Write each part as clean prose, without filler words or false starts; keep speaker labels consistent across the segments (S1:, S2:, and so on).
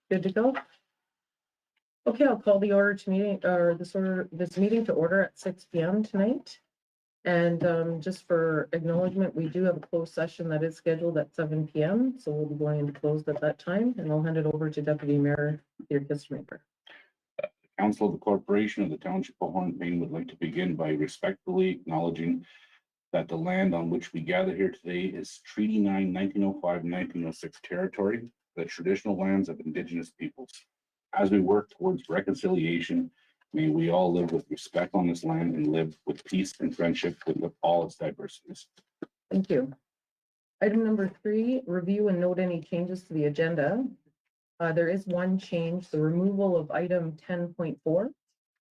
S1: Good to go? Okay, I'll call the order to meeting, or this meeting to order at 6 p.m. tonight. And just for acknowledgement, we do have a closed session that is scheduled at 7 p.m. So we'll be going into closed at that time, and I'll hand it over to Deputy Mayor Peter Kissmaker.
S2: Council of the Corporation of the Township of Hornepayne would like to begin by respectfully acknowledging that the land on which we gather here today is Treaty 9, 1905-1906 territory, the traditional lands of Indigenous peoples. As we work towards reconciliation, may we all live with respect on this land and live with peace and friendship with all its diversities.
S1: Thank you. Item number 3, review and note any changes to the agenda. There is one change, the removal of item 10.4.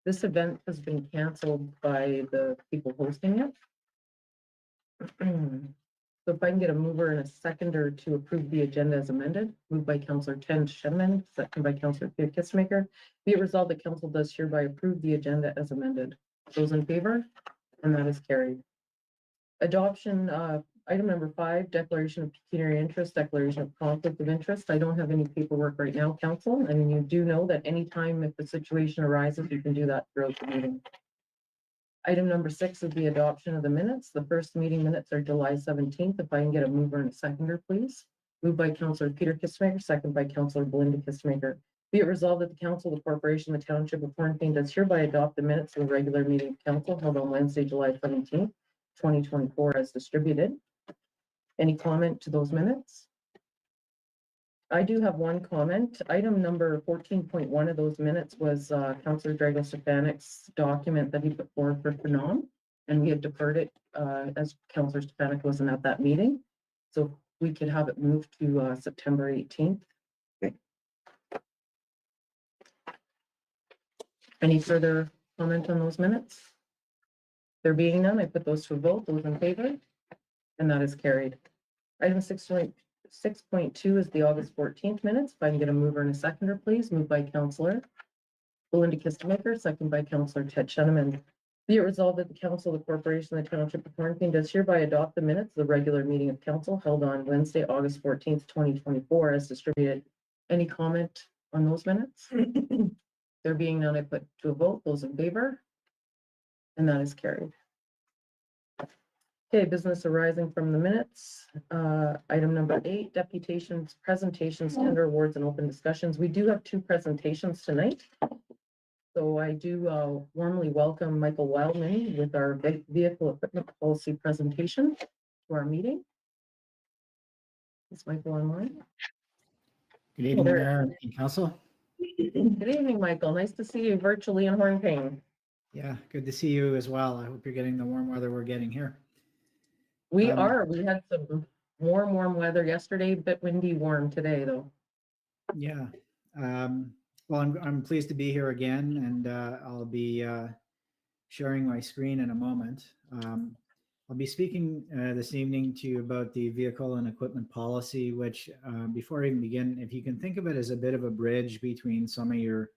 S1: This event has been canceled by the people hosting it. So if I can get a mover and a seconder to approve the agenda as amended, moved by Councillor Sheneman, second by Councillor Peter Kissmaker. Be it resolved that Council does hereby approve the agenda as amended. Those in favor? And that is carried. Adoption, item number 5, declaration of pecuniary interest, declaration of conflict of interest. I don't have any paperwork right now, Council. I mean, you do know that anytime if a situation arises, you can do that throughout the meeting. Item number 6 is the adoption of the minutes. The first meeting minutes are July 17th. If I can get a mover and a seconder, please. Moved by Councillor Peter Kissmaker, second by Councillor Belinda Kissmaker. Be it resolved that the Council of the Corporation of the Township of Hornepayne does hereby adopt the minutes of the regular meeting of Council held on Wednesday, July 17th, 2024 as distributed. Any comment to those minutes? I do have one comment. Item number 14.1 of those minutes was Councillor Drago Stefanik's document that he put forward for Phenom, and we had deferred it as Councillor Stefanik wasn't at that meeting. So we could have it moved to September 18th. Okay. Any further comment on those minutes? There being none, I put those to a vote. Those in favor? And that is carried. Item 6.2 is the August 14th minutes. If I can get a mover and a seconder, please. Moved by Councillor Belinda Kissmaker, second by Councillor Sheneman. Be it resolved that the Council of the Corporation of the Township of Hornepayne does hereby adopt the minutes of the regular meeting of Council held on Wednesday, August 14th, 2024 as distributed. Any comment on those minutes? There being none, I put to a vote. Those in favor? And that is carried. Okay, business arising from the minutes. Item number 8, deputations, presentations, tender awards, and open discussions. We do have 2 presentations tonight. So I do warmly welcome Michael Wildman with our vehicle equipment policy presentation to our meeting. Is Michael online?
S3: Good evening, Mayor and Council.
S1: Good evening, Michael. Nice to see you virtually in Hornepayne.
S3: Yeah, good to see you as well. I hope you're getting the warm weather we're getting here.
S1: We are. We had some warm weather yesterday, a bit windy, warm today, though.
S3: Yeah. Well, I'm pleased to be here again, and I'll be sharing my screen in a moment. I'll be speaking this evening to you about the vehicle and equipment policy, which before I even begin, if you can think of it as a bit of a bridge between some of your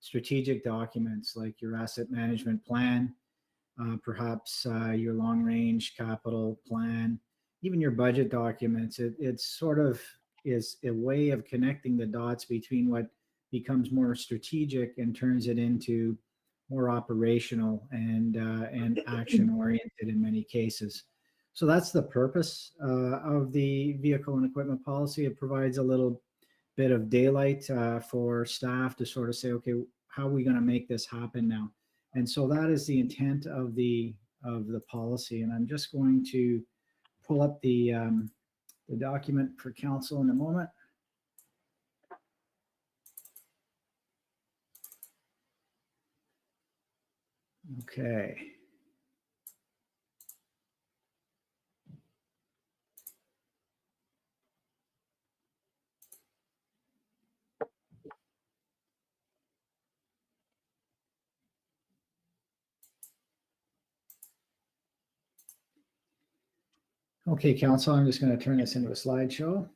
S3: strategic documents, like your asset management plan, perhaps your long-range capital plan, even your budget documents. It sort of is a way of connecting the dots between what becomes more strategic and turns it into more operational and action-oriented in many cases. So that's the purpose of the vehicle and equipment policy. It provides a little bit of daylight for staff to sort of say, okay, how are we going to make this happen now? And so that is the intent of the policy. And I'm just going to pull up the document for council in a moment. Okay. Okay, council, I'm just going to turn this into a slideshow.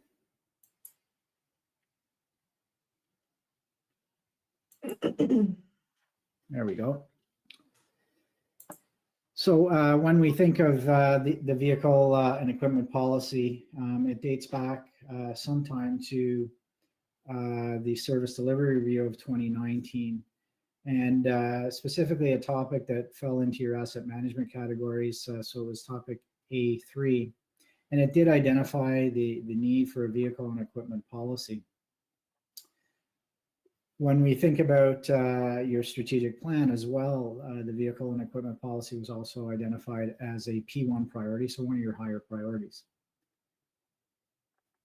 S3: There we go. So when we think of the vehicle and equipment policy, it dates back sometime to the service delivery review of 2019, and specifically a topic that fell into your asset management categories. So it was topic A3, and it did identify the need for a vehicle and equipment policy. When we think about your strategic plan as well, the vehicle and equipment policy was also identified as a P1 priority, so one of your higher priorities.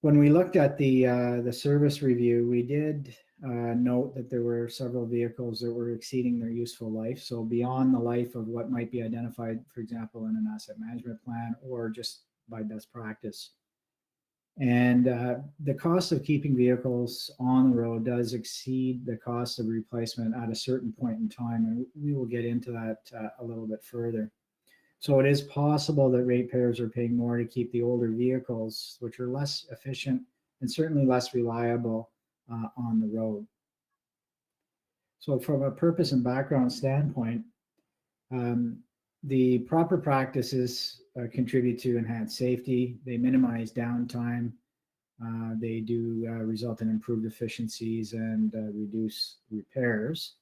S3: When we looked at the service review, we did note that there were several vehicles that were exceeding their useful life, so beyond the life of what might be identified, for example, in an asset management plan or just by best practice. And the cost of keeping vehicles on the road does exceed the cost of replacement at a certain point in time, and we will get into that a little bit further. So it is possible that ratepayers are paying more to keep the older vehicles, which are less efficient and certainly less reliable on the road. So from a purpose and background standpoint, the proper practices contribute to enhanced safety. They minimize downtime. They do result in improved efficiencies and reduce repairs.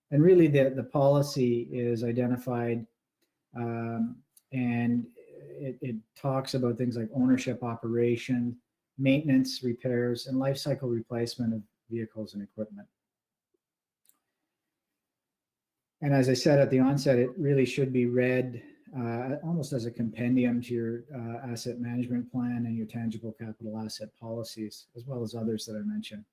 S3: And really the policy is identified and it talks about things like ownership, operation, maintenance, repairs, and life cycle replacement of vehicles and equipment. And as I said at the onset, it really should be read almost as a compendium to your asset management plan and your tangible capital asset policies, as well as others that I mentioned.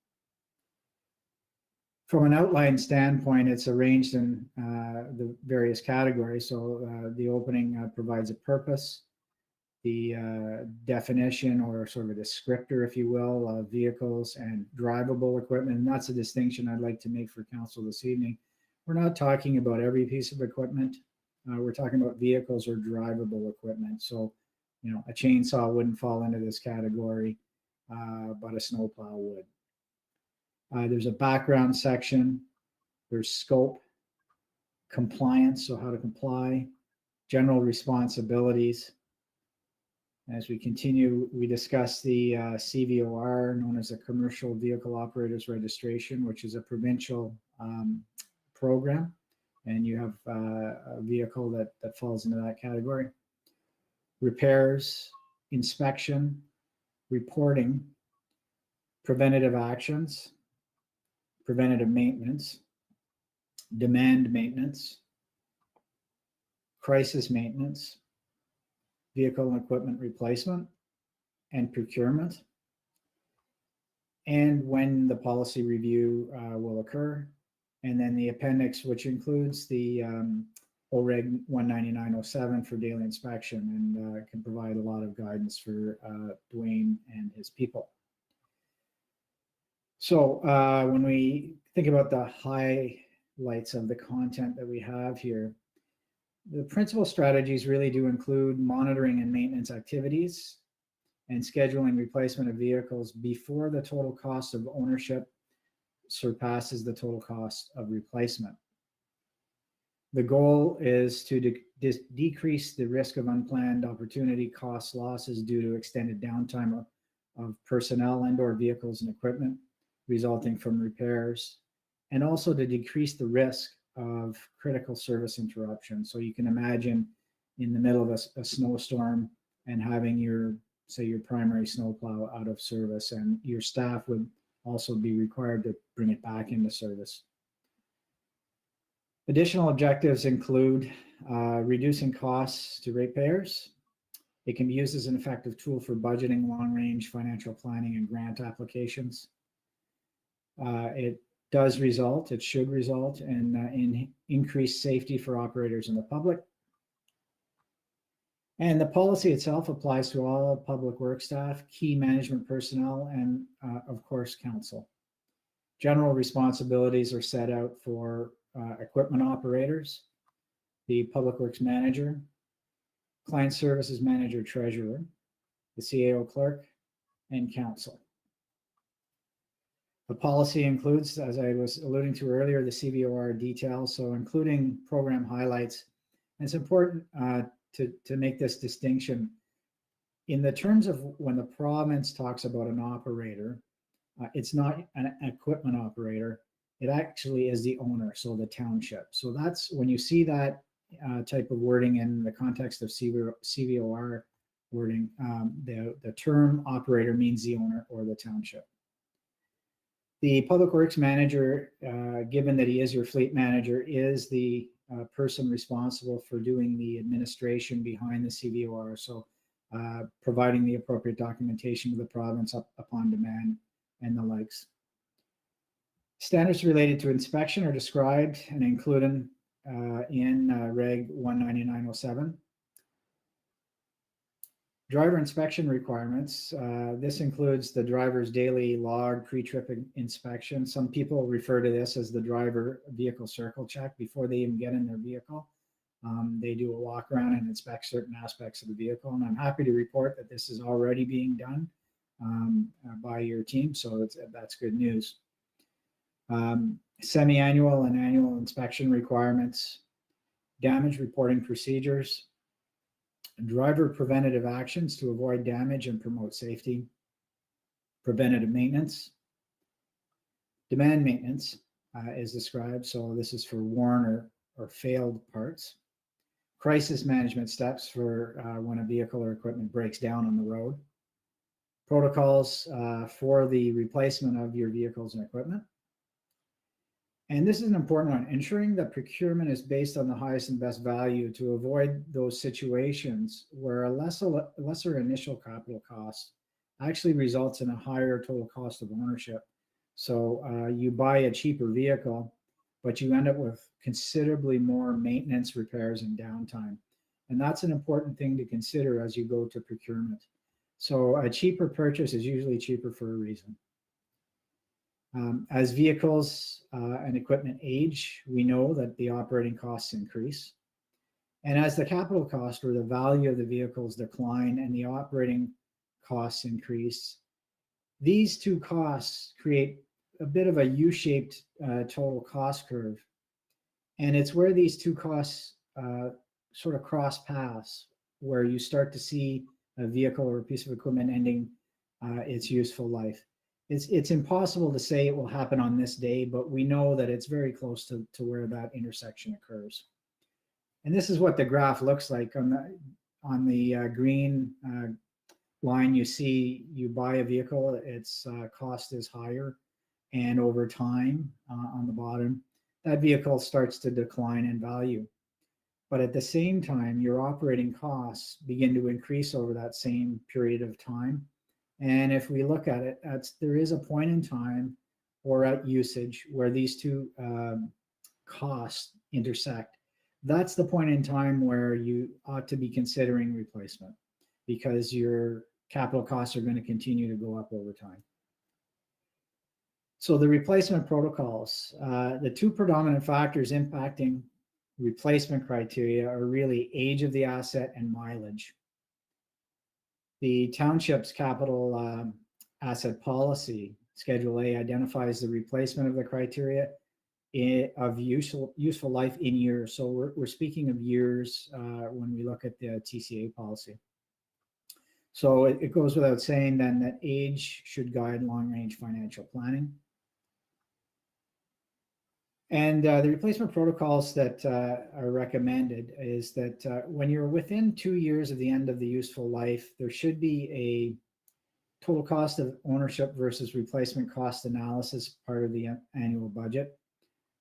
S3: From an outline standpoint, it's arranged in the various categories. So the opening provides a purpose, the definition or sort of a descriptor, if you will, of vehicles and drivable equipment. And that's a distinction I'd like to make for council this evening. We're not talking about every piece of equipment. We're talking about vehicles or drivable equipment. So, you know, a chainsaw wouldn't fall into this category, but a snowplow would. There's a background section, there's scope, compliance, so how to comply, general responsibilities. As we continue, we discuss the CVOR, known as the Commercial Vehicle Operators Registration, which is a provincial program, and you have a vehicle that falls into that category. Repairs, inspection, reporting, preventative actions, preventative maintenance, demand maintenance, crisis maintenance, vehicle and equipment replacement, and procurement, and when the policy review will occur, and then the appendix, which includes the OREG 19907 for daily inspection, and can provide a lot of guidance for Dwayne and his people. So when we think about the highlights of the content that we have here, the principal strategies really do include monitoring and maintenance activities and scheduling replacement of vehicles before the total cost of ownership surpasses the total cost of replacement. The goal is to decrease the risk of unplanned opportunity cost losses due to extended downtime of personnel and or vehicles and equipment resulting from repairs, and also to decrease the risk of critical service interruption. So you can imagine in the middle of a snowstorm and having your, say, your primary snowplow out of service, and your staff would also be required to bring it back into service. Additional objectives include reducing costs to ratepayers. It can be used as an effective tool for budgeting, long-range financial planning, and grant applications. It does result, it should result in increased safety for operators and the public. And the policy itself applies to all public work staff, key management personnel, and of course, council. General responsibilities are set out for equipment operators, the public works manager, client services manager, treasurer, the CAO clerk, and council. The policy includes, as I was alluding to earlier, the CVOR details, so including program highlights. And it's important to make this distinction. In the terms of when the province talks about an operator, It's not an equipment operator. It actually is the owner, so the township. So that's when you see that type of wording in the context of CVOR wording, the term operator means the owner or the township. The public works manager, given that he is your fleet manager, is the person responsible for doing the administration behind the CVOR. So providing the appropriate documentation to the province upon demand and the likes. Standards related to inspection are described and included in Reg 19907. Driver inspection requirements. This includes the driver's daily log pre-trip inspection. Some people refer to this as the driver vehicle circle check before they even get in their vehicle. They do a walk around and inspect certain aspects of the vehicle. And I'm happy to report that this is already being done by your team. So that's good news. Semi-annual and annual inspection requirements, damage reporting procedures, driver preventative actions to avoid damage and promote safety, preventative maintenance, demand maintenance is described. So this is for worn or failed parts, crisis management steps for when a vehicle or equipment breaks down on the road, protocols for the replacement of your vehicles and equipment. And this is an important one, ensuring that procurement is based on the highest and best value to avoid those situations where a lesser initial capital cost actually results in a higher total cost of ownership. So you buy a cheaper vehicle, but you end up with considerably more maintenance, repairs, and downtime. And that's an important thing to consider as you go to procurement. So a cheaper purchase is usually cheaper for a reason. As vehicles and equipment age, we know that the operating costs increase. And as the capital cost or the value of the vehicles decline and the operating costs increase, these two costs create a bit of a U-shaped total cost curve. And it's where these two costs sort of cross paths, where you start to see a vehicle or a piece of equipment ending its useful life. It's impossible to say it will happen on this day, but we know that it's very close to where that intersection occurs. And this is what the graph looks like. On the green line, you see you buy a vehicle, its cost is higher, and over time on the bottom, that vehicle starts to decline in value. But at the same time, your operating costs begin to increase over that same period of time. And if we look at it, there is a point in time or at usage where these two costs intersect. That's the point in time where you ought to be considering replacement, because your capital costs are going to continue to go up over time. So the replacement protocols, the two predominant factors impacting replacement criteria are really age of the asset and mileage. The township's capital asset policy, Schedule A, identifies the replacement of the criteria of useful life in years. So we're speaking of years when we look at the TCA policy. So it goes without saying then that age should guide long-range financial planning. And the replacement protocols that are recommended is that when you're within 2 years of the end of the useful life, there should be a total cost of ownership versus replacement cost analysis part of the annual budget.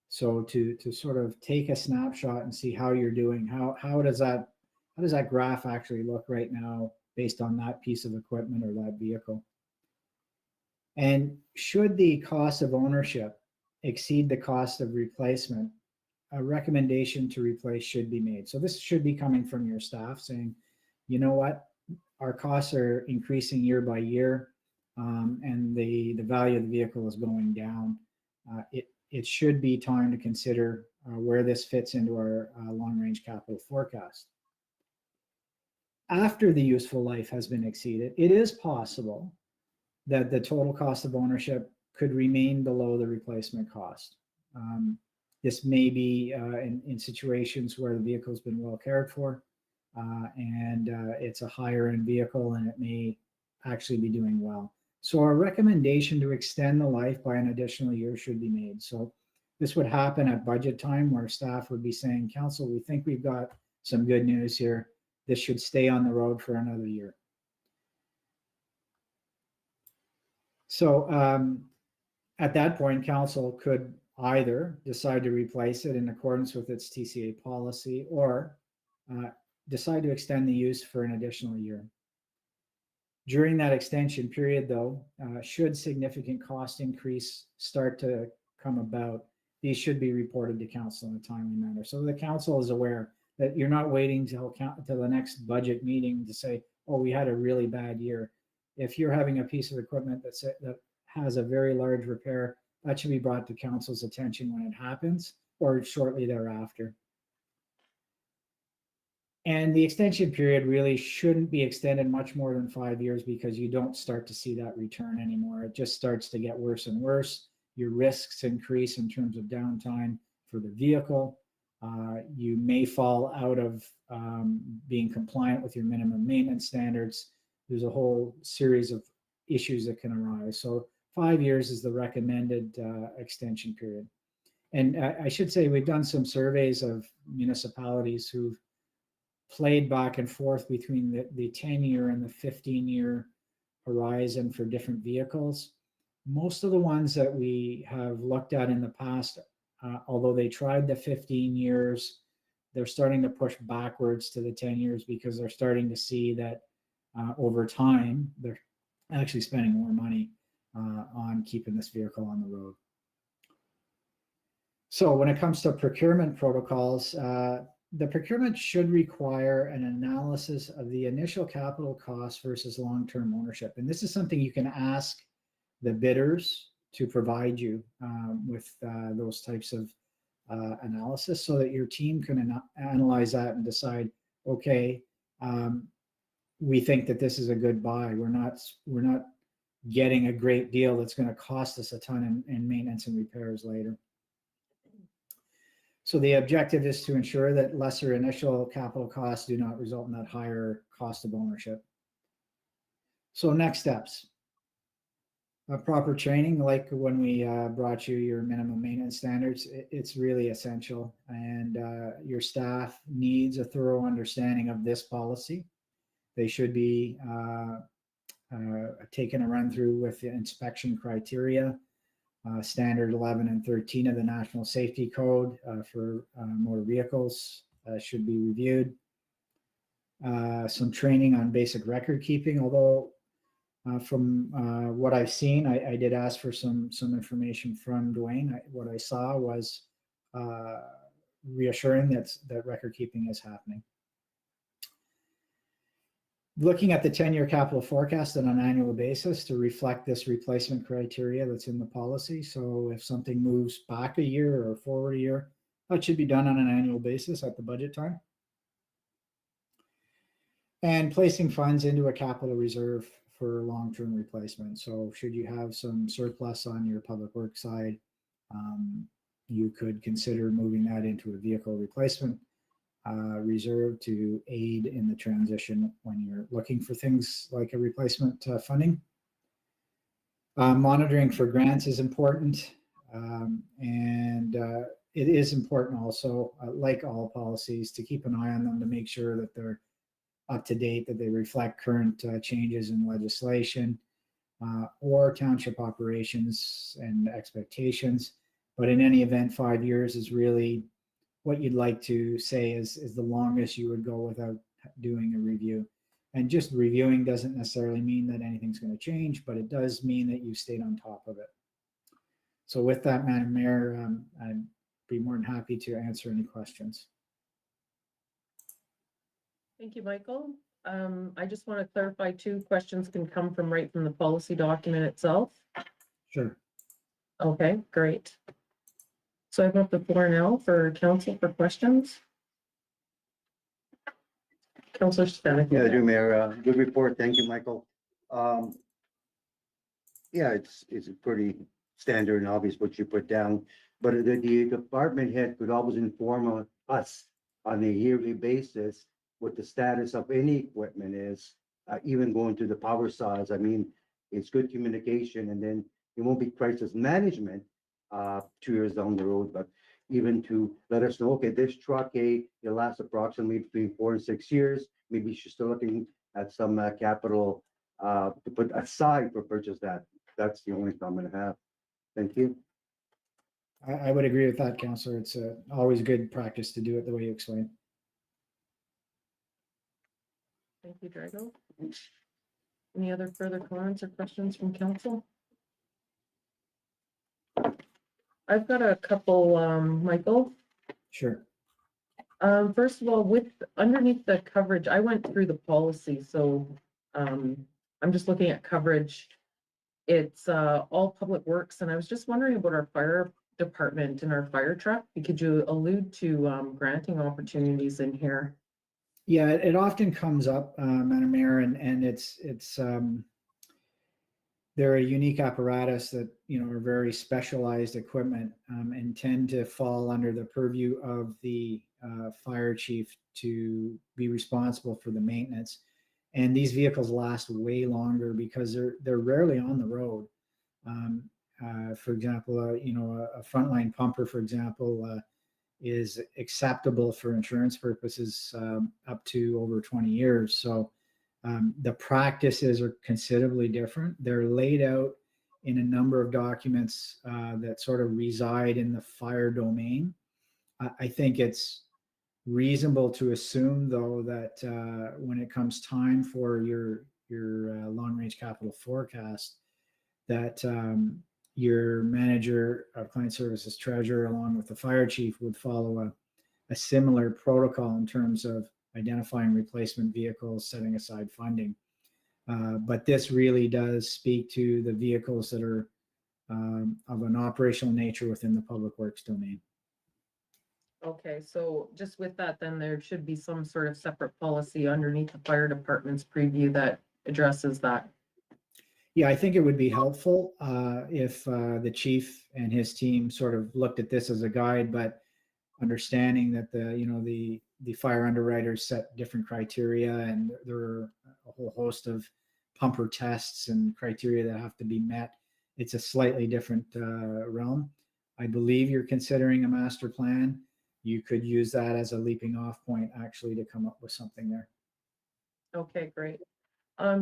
S3: So to sort of take a snapshot and see how you're doing, how does that graph actually look right now based on that piece of equipment or that vehicle? And should the cost of ownership exceed the cost of replacement, a recommendation to replace should be made. So this should be coming from your staff saying, you know what, our costs are increasing year by year, and the value of the vehicle is going down. It should be time to consider where this fits into our long-range capital forecast. After the useful life has been exceeded, it is possible that the total cost of ownership could remain below the replacement cost. This may be in situations where the vehicle has been well cared for and it's a higher end vehicle and it may actually be doing well. So our recommendation to extend the life by an additional year should be made. So this would happen at budget time where staff would be saying, council, we think we've got some good news here. This should stay on the road for another year. So at that point, council could either decide to replace it in accordance with its TCA policy or decide to extend the use for an additional year. During that extension period, though, should significant cost increase start to come about, these should be reported to council in a timely manner. So the council is aware that you're not waiting till the next budget meeting to say, oh, we had a really bad year. If you're having a piece of equipment that has a very large repair, that should be brought to council's attention when it happens or shortly thereafter. And the extension period really shouldn't be extended much more than 5 years because you don't start to see that return anymore. It just starts to get worse and worse. Your risks increase in terms of downtime for the vehicle. You may fall out of being compliant with your minimum maintenance standards. There's a whole series of issues that can arise. So 5 years is the recommended extension period. And I should say we've done some surveys of municipalities who've played back and forth between the 10-year and the 15-year horizon for different vehicles. Most of the ones that we have looked at in the past, although they tried the 15 years, they're starting to push backwards to the 10 years because they're starting to see that over time, they're actually spending more money on keeping this vehicle on the road. So when it comes to procurement protocols, the procurement should require an analysis of the initial capital cost versus long-term ownership. And this is something you can ask the bidders to provide you with those types of analysis so that your team can analyze that and decide, okay, we think that this is a good buy. We're not getting a great deal that's going to cost us a ton in maintenance and repairs later. So the objective is to ensure that lesser initial capital costs do not result in that higher cost of ownership. So next steps. Proper training, like when we brought you your minimum maintenance standards, it's really essential. And your staff needs a thorough understanding of this policy. They should be taken a run through with the inspection criteria. Standard 11 and 13 of the National Safety Code for motor vehicles should be reviewed. Some training on basic record keeping, although from what I've seen, I did ask for some information from Dwayne. What I saw was reassuring that record keeping is happening. Looking at the 10-year capital forecast on an annual basis to reflect this replacement criteria that's in the policy. So if something moves back a year or forward a year, that should be done on an annual basis at the budget time. And placing funds into a capital reserve for long-term replacement. So should you have some surplus on your public works side, you could consider moving that into a vehicle replacement reserve to aid in the transition when you're looking for things like a replacement funding. Monitoring for grants is important, and it is important also, like all policies, to keep an eye on them to make sure that they're up to date, that they reflect current changes in legislation or township operations and expectations. But in any event, 5 years is really what you'd like to say is the longest you would go without doing a review. And just reviewing doesn't necessarily mean that anything's going to change, but it does mean that you stayed on top of it. So with that, Madam Mayor, I'd be more than happy to answer any questions.
S1: Thank you, Michael. I just want to clarify, 2 questions can come from right from the policy document itself.
S3: Sure.
S1: Okay, great. So I have up the floor now for council for questions. Councillor Stanek.
S4: Yeah, do Mayor, good report. Thank you, Michael. Yeah, it's pretty standard and obvious what you put down, but the department head could always inform us on a yearly basis what the status of any equipment is, even going to the power saws. I mean, it's good communication, and then it won't be crisis management 2 years down the road, but even to let us know, okay, this truck, it lasts approximately between 4 and 6 years. Maybe you should start looking at some capital to put aside for purchase that. That's the only comment I have. Thank you.
S3: I would agree with that, Councillor. It's always good practice to do it the way you explained.
S1: Thank you, Drago. Any other further comments or questions from council? I've got a couple, Michael.
S3: Sure.
S1: First of all, with underneath the coverage, I went through the policy, so I'm just looking at coverage. It's all public works, and I was just wondering about our fire department and our fire truck. Could you allude to granting opportunities in here?
S3: Yeah, it often comes up, Madam Mayor, and it's they're a unique apparatus that are very specialized equipment and tend to fall under the purview of the fire chief to be responsible for the maintenance. And these vehicles last way longer because they're rarely on the road. For example, a frontline pumper, for example, is acceptable for insurance purposes up to over 20 years. So the practices are considerably different. They're laid out in a number of documents that sort of reside in the fire domain. I think it's reasonable to assume, though, that when it comes time for your long-range capital forecast, that your manager of client services treasurer, along with the fire chief, would follow a similar protocol in terms of identifying replacement vehicles, setting aside funding. But this really does speak to the vehicles that are of an operational nature within the public works domain.
S1: Okay, so just with that, then there should be some sort of separate policy underneath the fire department's preview that addresses that.
S3: Yeah, I think it would be helpful if the chief and his team sort of looked at this as a guide, but understanding that the fire underwriters set different criteria, and there are a whole host of pumper tests and criteria that have to be met. It's a slightly different realm. I believe you're considering a master plan. You could use that as a leaping off point, actually, to come up with something there.
S1: Okay, great.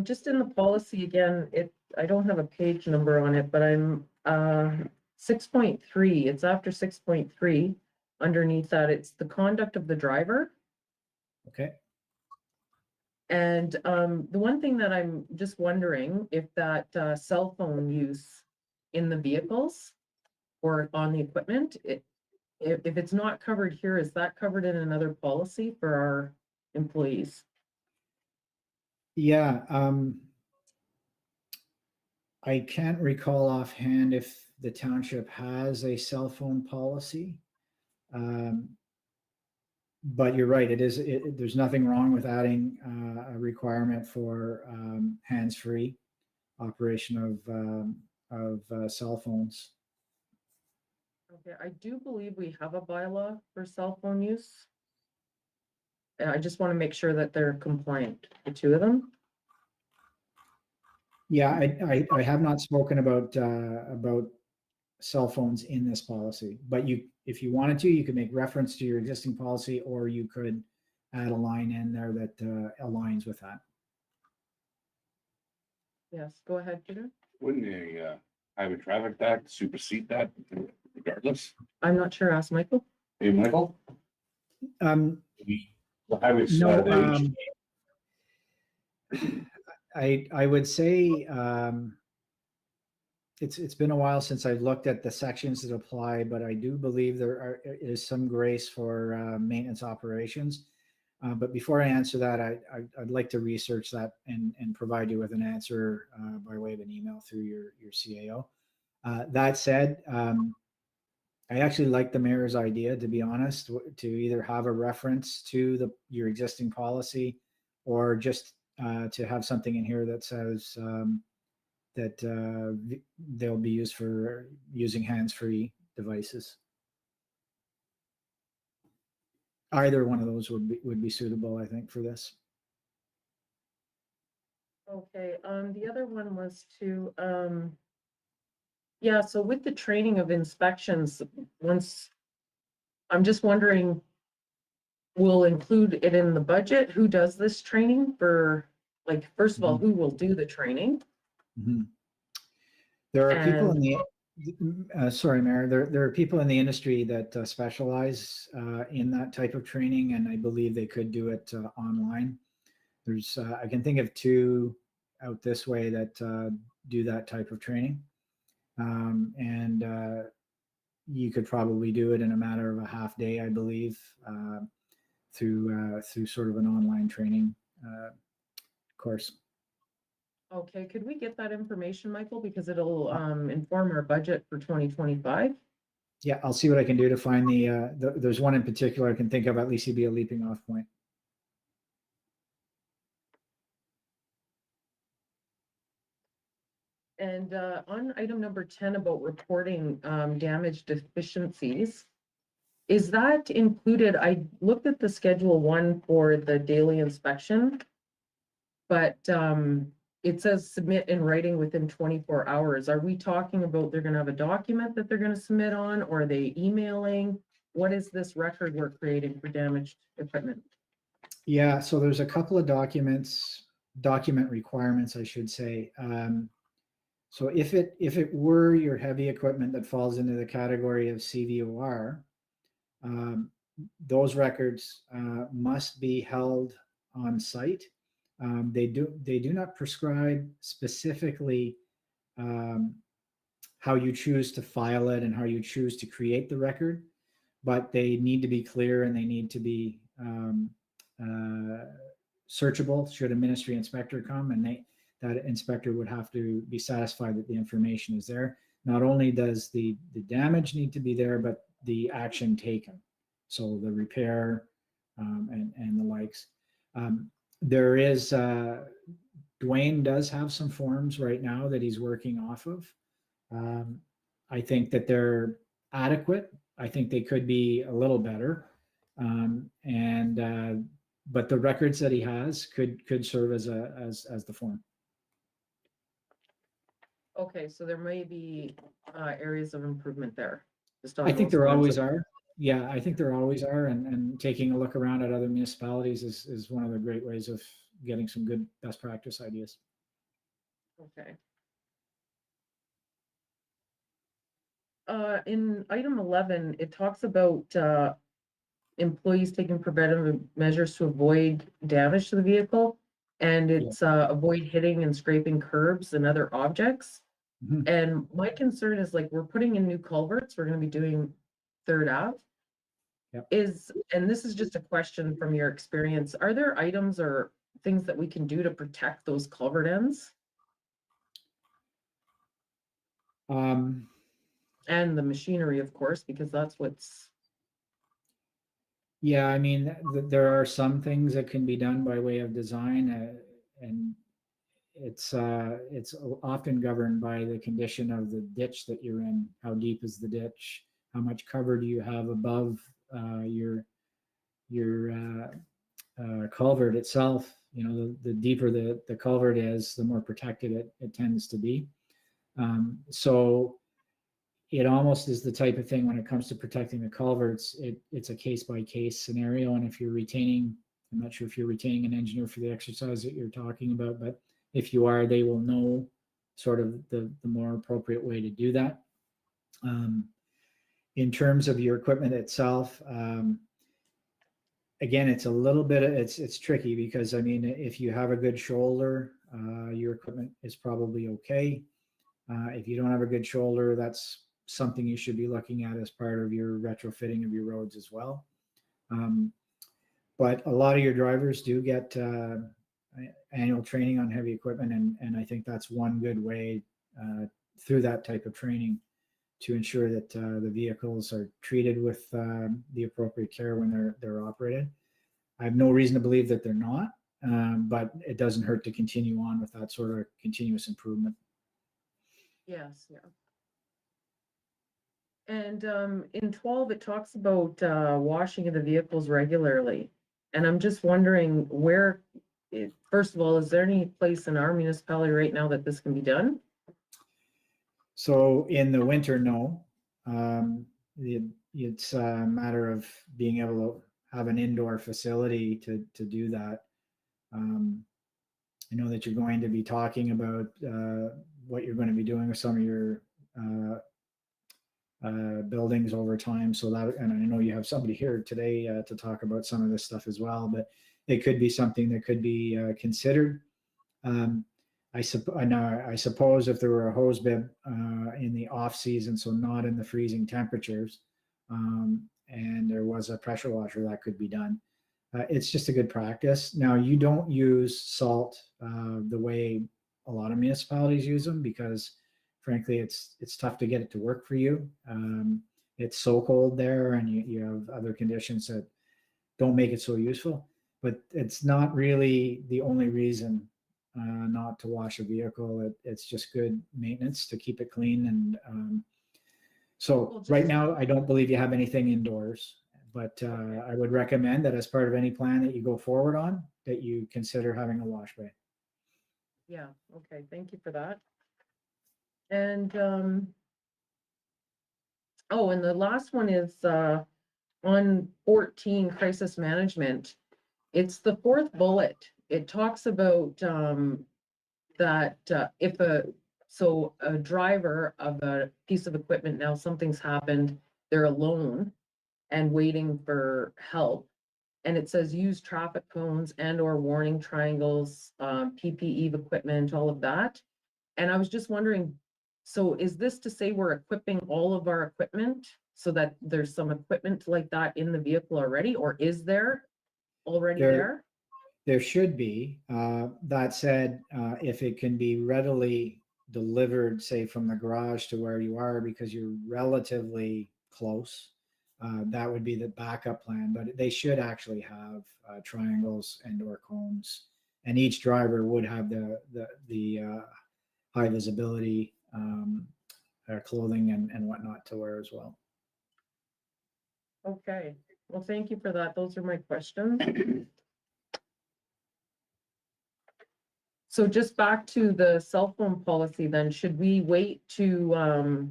S1: Just in the policy again, I don't have a page number on it, but I'm 6.3. It's after 6.3. Underneath that, it's the conduct of the driver.
S3: Okay.
S1: And the one thing that I'm just wondering if that cell phone use in the vehicles or on the equipment, if it's not covered here, is that covered in another policy for our employees?
S3: Yeah. I can't recall offhand if the township has a cell phone policy. But you're right, there's nothing wrong with adding a requirement for hands-free operation of cell phones.
S1: Okay, I do believe we have a bylaw for cell phone use. And I just want to make sure that they're compliant, the two of them.
S3: Yeah, I have not spoken about cell phones in this policy, but if you wanted to, you could make reference to your existing policy, or you could add a line in there that aligns with that.
S1: Yes, go ahead, Peter.
S2: Wouldn't a highway traffic act supersede that regardless?
S1: I'm not sure, ask Michael.
S2: Hey, Michael? The highway.
S3: No, I would say it's been a while since I've looked at the sections that apply, but I do believe there is some grace for maintenance operations. But before I answer that, I'd like to research that and provide you with an answer by way of an email through your CAO. That said, I actually like the mayor's idea, to be honest, to either have a reference to your existing policy, or just to have something in here that says that they'll be used for using hands-free devices. Either one of those would be suitable, I think, for this.
S1: Okay, the other one was to, yeah, so with the training of inspections, once, I'm just wondering, we'll include it in the budget? Who does this training for, like, first of all, who will do the training?
S3: Mhm. There are people in
S1: And,
S3: the, sorry, Mayor, there are people in the industry that specialize in that type of training, and I believe they could do it online. There's, I can think of two out this way that do that type of training. And you could probably do it in a matter of a half day, I believe, through sort of an online training course.
S1: okay, could we get that information, Michael? Because it'll inform our budget for 2025.
S3: Yeah, I'll see what I can do to find there's one in particular I can think of, at least he'd be a leaping off point.
S1: And on item number 10 about reporting damage deficiencies, is that included? I looked at the schedule 1 for the daily inspection, but it says submit in writing within 24 hours. Are we talking about they're going to have a document that they're going to submit on, or are they emailing? What is this record we're creating for damaged equipment?
S3: Yeah, so there's a couple of document requirements, I should say. So if it were your heavy equipment that falls into the category of CVOR, those records must be held on site. They do not prescribe specifically how you choose to file it and how you choose to create the record, but they need to be clear and they need to be searchable should a ministry inspector come, and that inspector would have to be satisfied that the information is there. Not only does the damage need to be there, but the action taken. So the repair and the likes. There is, Dwayne does have some forms right now that he's working off of. I think that they're adequate. I think they could be a little better. But the records that he has could serve as the form.
S1: Okay, so there may be areas of improvement there. Just
S3: I
S1: on
S3: think
S1: those
S3: there
S1: lines
S3: always
S1: of-
S3: are. Yeah, I think there always are. And taking a look around at other municipalities is one of the great ways of getting some good best practice ideas.
S1: Okay. In item 11, it talks about employees taking preventative measures to avoid damage to the vehicle. And it's avoid hitting and scraping curbs and other objects.
S3: Mhm.
S1: And my concern is, like, we're putting in new culverts. We're going to be doing Third Ave.
S3: Yep.
S1: And this is just a question from your experience. Are there items or things that we can do to protect those culvert ends? And the machinery, of course, because that's what's.
S3: Yeah, I mean, there are some things that can be done by way of design, and it's often governed by the condition of the ditch that you're in. How deep is the ditch? How much cover do you have above your culvert itself? You know, the deeper the culvert is, the more protected it tends to be. So it almost is the type of thing when it comes to protecting the culverts, it's a case by case scenario. And if you're retaining, I'm not sure if you're retaining an engineer for the exercise that you're talking about, but if you are, they will know sort of the more appropriate way to do that. In terms of your equipment itself, again, it's a little bit, it's tricky because, I mean, if you have a good shoulder, your equipment is probably okay. If you don't have a good shoulder, that's something you should be looking at as part of your retrofitting of your roads as well. But a lot of your drivers do get annual training on heavy equipment, and I think that's one good way through that type of training to ensure that the vehicles are treated with the appropriate care when they're operated. I have no reason to believe that they're not, but it doesn't hurt to continue on with that sort of continuous improvement.
S1: Yes, yeah. And in 12, it talks about washing of the vehicles regularly. And I'm just wondering, where first of all, is there any place in our municipality right now that this can be done?
S3: So in the winter, no. It's a matter of being able to have an indoor facility to do that. I know that you're going to be talking about what you're going to be doing with some of your buildings over time. So that, and I know you have somebody here today to talk about some of this stuff as well, but it could be something that could be considered. I suppose if there were a hose bib in the off season, so not in the freezing temperatures, and there was a pressure washer, that could be done. It's just a good practice. Now, you don't use salt the way a lot of municipalities use them because, frankly, it's tough to get it to work for you. It's so cold there, and you have other conditions that don't make it so useful. But it's not really the only reason not to wash a vehicle. It's just good maintenance to keep it clean. And so right now, I don't believe you have anything indoors. But I would recommend that as part of any plan that you go forward on, that you consider having a wash bay.
S1: Yeah, okay, thank you for that. And, oh, and the last one is on 14, crisis management. It's the fourth bullet. It talks about that if a driver of a piece of equipment, now something's happened, they're alone and waiting for help. And it says use traffic cones and or warning triangles, PPE equipment, all of that. And I was just wondering, so is this to say we're equipping all of our equipment so that there's some equipment like that in the vehicle already, or is there already there?
S3: There should be. That said, if it can be readily delivered, say from the garage to where you are, because you're relatively close, that would be the backup plan. But they should actually have triangles and or cones, and each driver would have the high visibility clothing and whatnot to wear as well.
S1: Okay, well, thank you for that. Those are my questions. So just back to the cell phone policy then, should we wait to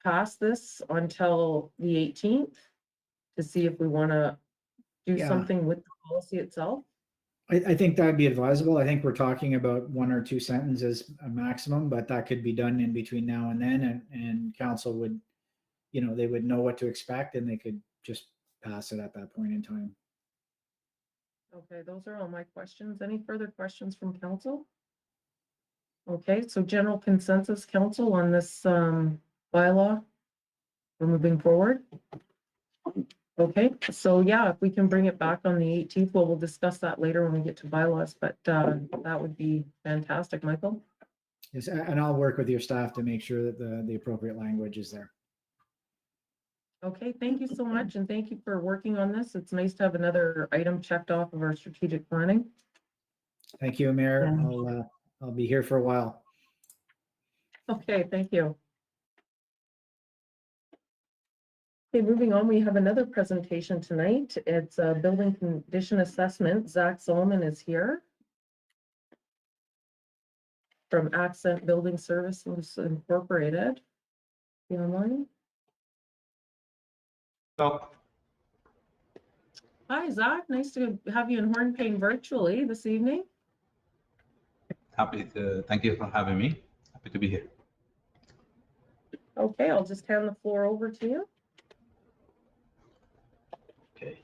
S1: pass this until the 18th to see if we want to do something with the policy itself?
S3: I think that'd be advisable. I think we're talking about 1 or 2 sentences a maximum, but that could be done in between now and then, and council would, they would know what to expect and they could just pass it at that point in time.
S1: Okay, those are all my questions. Any further questions from council? Okay, so general consensus, council, on this bylaw? We're moving forward? Okay, so yeah, if we can bring it back on the 18th, we'll discuss that later when we get to bylaws, but that would be fantastic, Michael.
S3: Yes, and I'll work with your staff to make sure that the appropriate language is there.
S1: Okay, thank you so much, and thank you for working on this. It's nice to have another item checked off of our strategic planning.
S3: Thank you, Mayor. I'll be here for a while.
S1: Okay, thank you. Okay, moving on, we have another presentation tonight. It's a building condition assessment. Zack Salman is here from Accent Building Services Incorporated. You online?
S5: So,
S1: Hi, Zack. Nice to have you in Hornepayne virtually this evening.
S5: thank you for having me. Happy to be here.
S1: Okay, I'll just hand the floor over to you.
S5: Okay.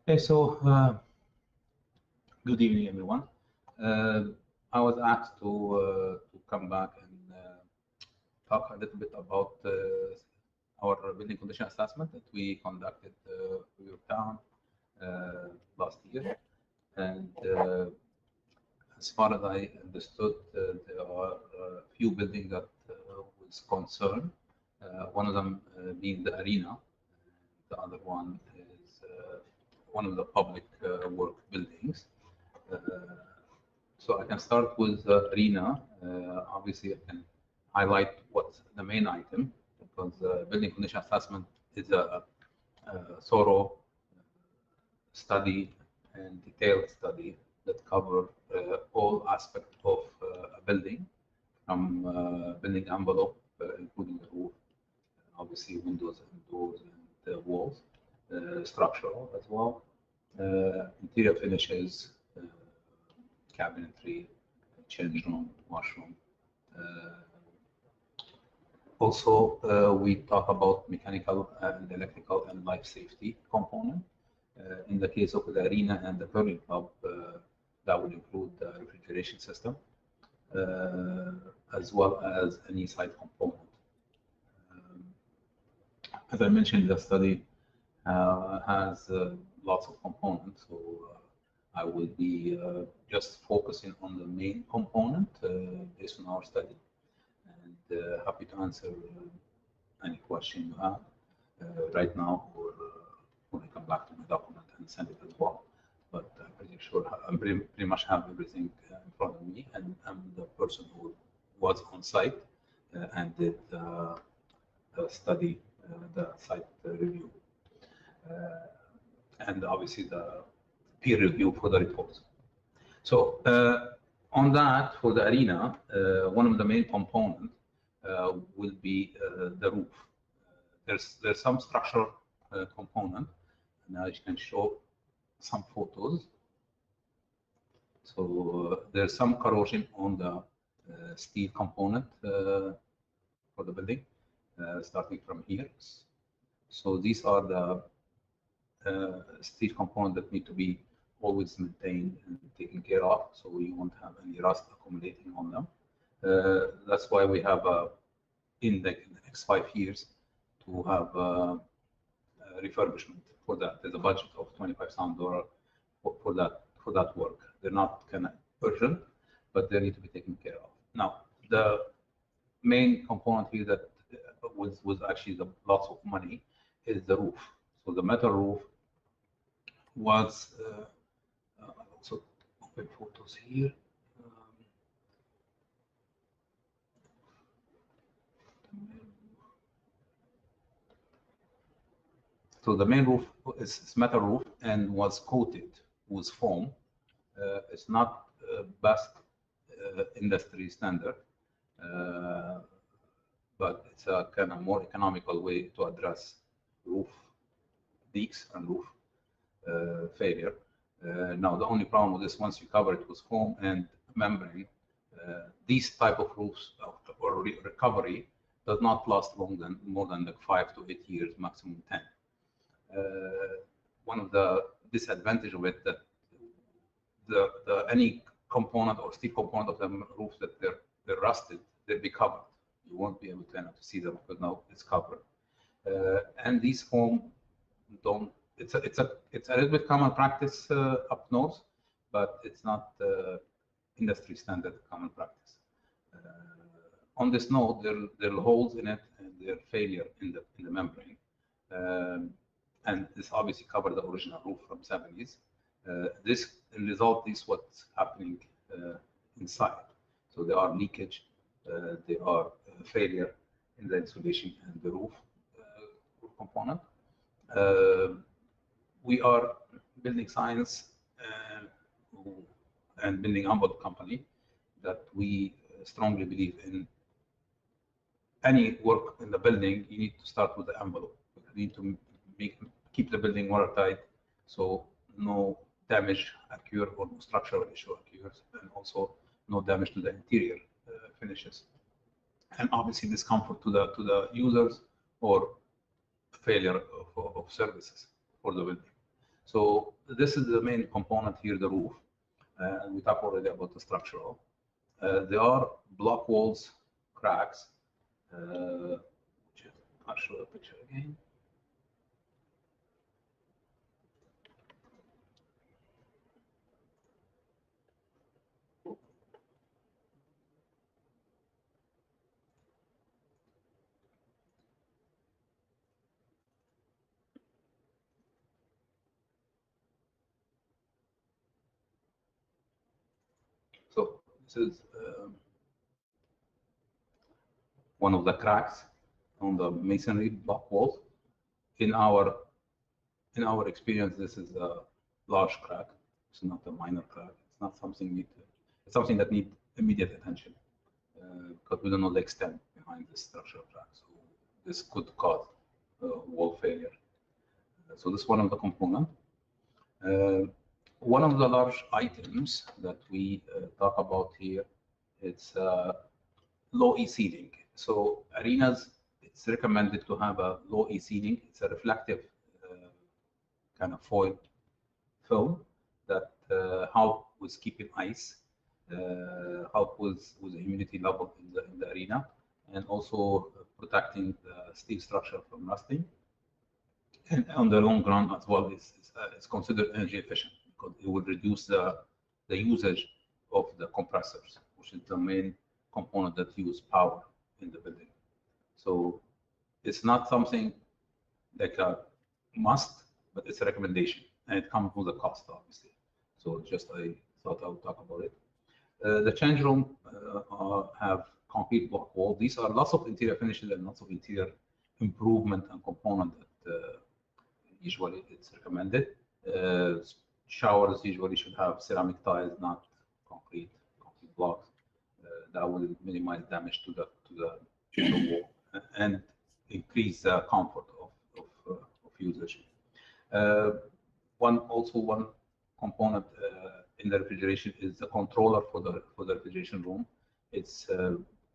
S5: Okay, so good evening, everyone. I was asked to come back and talk a little bit about our building condition assessment that we conducted for your town last year. And as far as I understood, there are a few buildings that was concerned. One of them being the arena. The other one is one of the public work buildings. So I can start with the arena. Obviously, I can highlight what's the main item, because building condition assessment is a thorough study and detailed study that cover all aspects of a building, from building envelope, including the roof, obviously windows and doors and walls, structural as well, interior finishes, cabinetry, change room, washroom. Also, we talk about mechanical and electrical and life safety component. In the case of the arena and the curling club, that would include the refrigeration system, as well as any site component. As I mentioned, the study has lots of components, so I will be just focusing on the main component based on our study, and happy to answer any question you have right now, or when I come back to my document and send it as well. But I'm pretty sure I pretty much have everything in front of me, and I'm the person who was on site and did the study, the site review, and obviously the peer review for the reports. So on that, for the arena, one of the main components will be the roof. There's some structural component, and I can show some photos. So there's some corrosion on the steel component for the building, starting from here. So these are the steel components that need to be always maintained and taken care of, so we won't have any rust accumulating on them. That's why we have in the next 5 years to have refurbishment for that. There's a budget of $25,000 for that work. They're not kind of urgent, but they need to be taken care of. Now, the main component here that was actually the lots of money is the roof. So the metal roof was also open photos here. So the main roof is metal roof and was coated with foam. It's not best industry standard, but it's a kind of more economical way to address roof leaks and roof failure. Now, the only problem with this, once you cover it with foam and membrane, these type of roofs or recovery does not last more than like 5 to 8 years, maximum 10. One of the disadvantages of it, that any component or steel component of the roof that they're rusted, they'll be covered. You won't be able to see them because now it's covered. And these foam don't. It's a little bit common practice up north, but it's not industry standard common practice. On this note, there are holes in it and there are failure in the membrane, and this obviously covered the original roof from 70s. This in result is what's happening inside. So there are leakage, there are failure in the insulation and the roof component. We are building science and building envelope company that we strongly believe in. Any work in the building, you need to start with the envelope. You need to keep the building watertight, so no damage occur or no structural issue occurs, and also no damage to the interior finishes, and obviously discomfort to the users or failure of services for the building. So this is the main component here, the roof. We talked already about the structural. There are block walls cracks. I'll show the picture again. This is one of the cracks on the masonry block walls. In our experience, this is a large crack. It's not a minor crack. It's not something it's something that needs immediate attention because we don't know the extent behind this structural crack. So this could cause wall failure. So this is one of the components. One of the large items that we talk about here, it's low E ceiling. So arenas, it's recommended to have a low E ceiling. It's a reflective kind of foil film that help with keeping ice, help with the humidity level in the arena, and also protecting the steel structure from rusting. And on the long run as well, it's considered energy efficient because it will reduce the usage of the compressors, which is the main component that use power in the building. So it's not something like a must, but it's a recommendation, and it comes with a cost, obviously. So just I thought I would talk about it. The change room have concrete block wall. These are lots of interior finishes and lots of interior improvement and component that usually it's recommended. Showers usually should have ceramic tiles, not concrete blocks. That will minimize damage to the wall and increase the comfort of usage. One component in the refrigeration is the controller for the refrigeration room. It's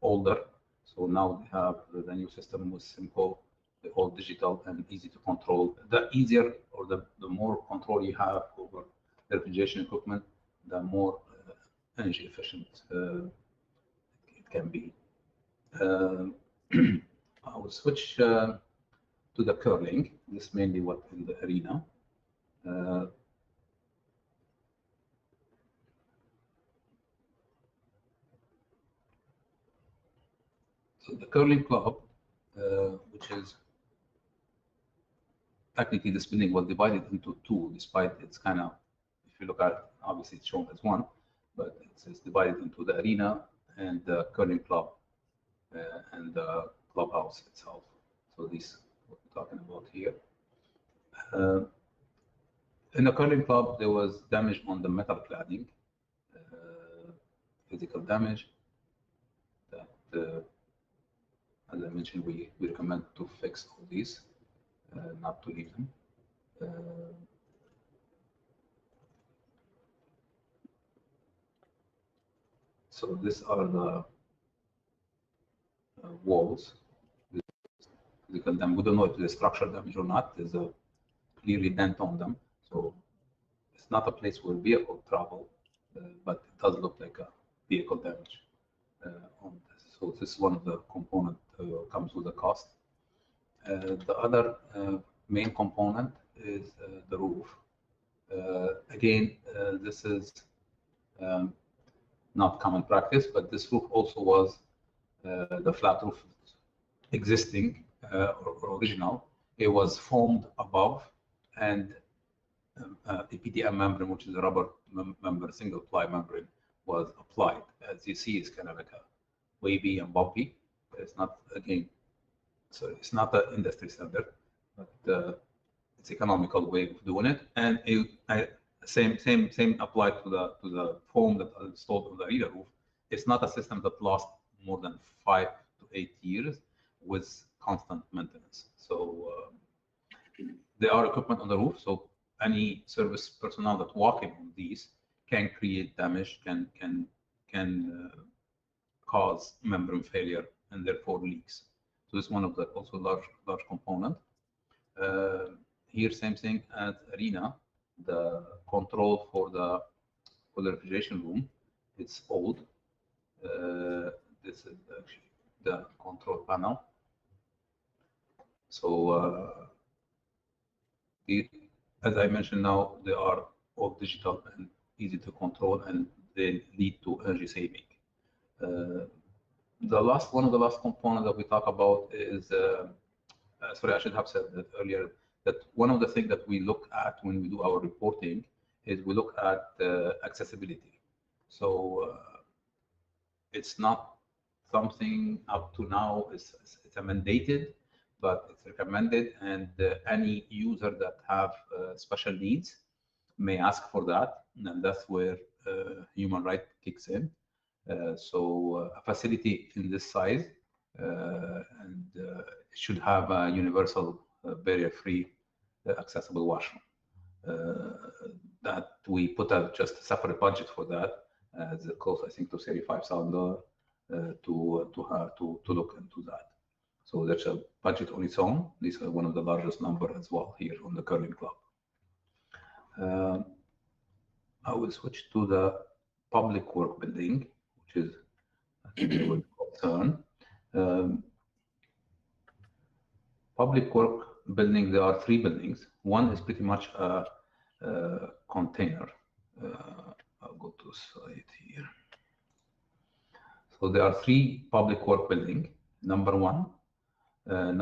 S5: older, so now we have the new system with Simco, the all digital and easy to control. The easier or the more control you have over the refrigeration equipment, the more energy efficient it can be. I will switch to the curling. This is mainly what in the arena. So the curling club, which is technically this building was divided into two, despite it's kind of, if you look at it, obviously it's shown as one, but it's divided into the arena and the curling club and the clubhouse itself. So this what we're talking about here. In the curling club, there was damage on the metal cladding, physical damage that, as I mentioned, we recommend to fix all these, not to leave them. So these are the walls. Physical damage. We don't know if there's structural damage or not. There's a clearly dent on them. So it's not a place where vehicle travel, but it does look like a vehicle damage on this. So this is one of the components comes with the cost. The other main component is the roof. Again, this is not common practice, but this roof also was the flat roof existing or original. It was formed above, and a PDM membrane, which is a rubber membrane, single ply membrane, was applied. As you see, it's kind of like a wavy and bumpy. But it's not, again, so it's not an industry standard, but it's economical way of doing it. And same applied to the foam that is installed on the arena roof. It's not a system that lasts more than 5 to 8 years with constant maintenance. So there are equipment on the roof, so any service personnel that walking on these can create damage, can cause membrane failure and therefore leaks. So it's one of the also large component. Here, same thing as arena, the control for the refrigeration room, it's old. This is actually the control panel. So as I mentioned now, they are all digital and easy to control, and they lead to energy saving. One of the last components that we talk about is, sorry, I should have said that earlier, that one of the things that we look at when we do our reporting is we look at accessibility. So it's not something up to now, it's mandated, but it's recommended, and any user that have special needs may ask for that, and that's where human right kicks in. So a facility in this size and it should have a universal barrier-free accessible washroom. That we put out just a separate budget for that, as close, I think, to $35,000 to look into that. So there's a budget on its own. This is one of the largest number as well here on the curling club. I will switch to the public work building, which is I think a good concern. Public work building, there are 3 buildings. One is pretty much a container. I'll go to slide here. So there are 3 public work building, number 1,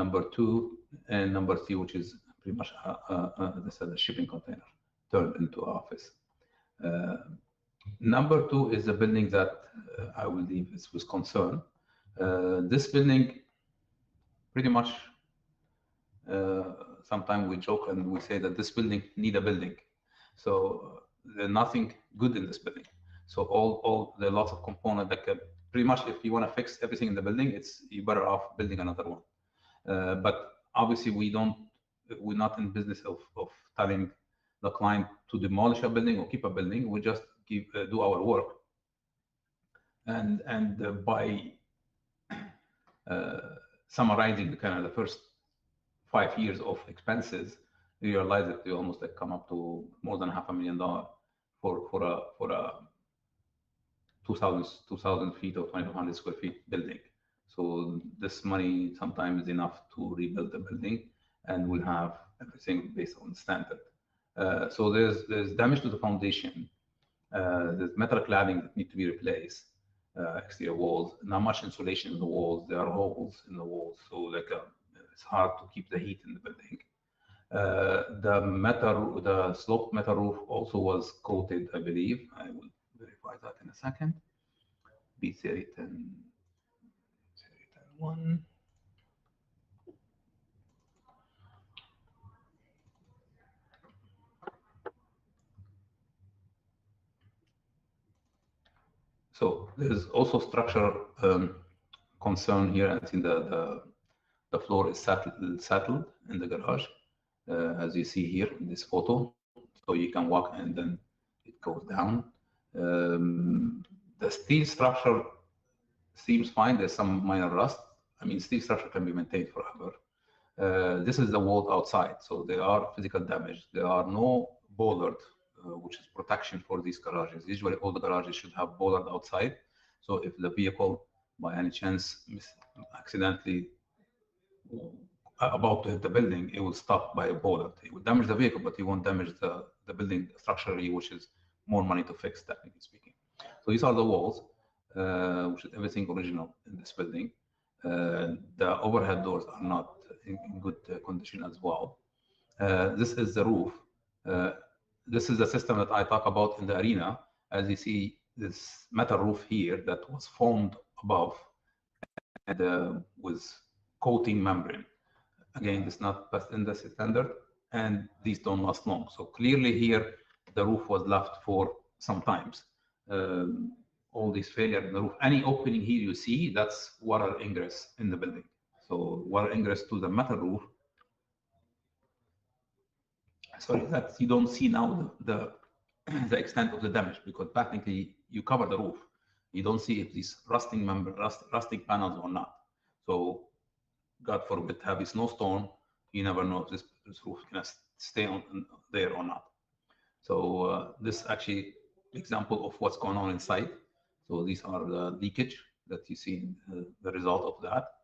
S5: number 2, and number 3, which is pretty much a shipping container turned into office. Number 2 is a building that I will leave this with concern. This building, pretty much, sometimes we joke and we say that this building need a building. So there's nothing good in this building. So all there are lots of components that can, pretty much if you want to fix everything in the building, you're better off building another one. But obviously we're not in business of telling the client to demolish a building or keep a building. We just do our work. And by summarizing the first 5 years of expenses, you realize that they almost come up to more than $500,000 for a 2,000 feet or 2,500 square feet building. So this money sometimes is enough to rebuild the building, and we'll have everything based on standard. So there's damage to the foundation. There's metal cladding that need to be replaced, exterior walls. Not much insulation in the walls. There are holes in the walls, so it's hard to keep the heat in the building. The sloped metal roof also was coated, I believe. I will verify that in a second. B3010-1. So there's also structural concern here. I think the floor is settled in the garage, as you see here in this photo. So you can walk and then it goes down. The steel structure seems fine. There's some minor rust. I mean, steel structure can be maintained forever. This is the wall outside, so there are physical damage. There are no bollard, which is protection for these garages. Usually all the garages should have bollard outside. So if the vehicle by any chance accidentally about to hit the building, it will stop by a bollard. It will damage the vehicle, but it won't damage the building structurally, which is more money to fix, technically speaking. So these are the walls, which is everything original in this building. The overhead doors are not in good condition as well. This is the roof. This is the system that I talk about in the arena. As you see, this metal roof here that was formed above and with coating membrane. Again, this is not best industry standard, and these don't last long. So clearly here, the roof was left for some times. All this failure in the roof, any opening here you see, that's water ingress in the building. So water ingress to the metal roof. Sorry, that you don't see now the extent of the damage, because technically you cover the roof. You don't see if these rusting panels or not. So God forbid, have a snowstorm, you never know if this roof can stay on there or not. So this actually example of what's going on inside. So these are the leakage that you see, the result of that.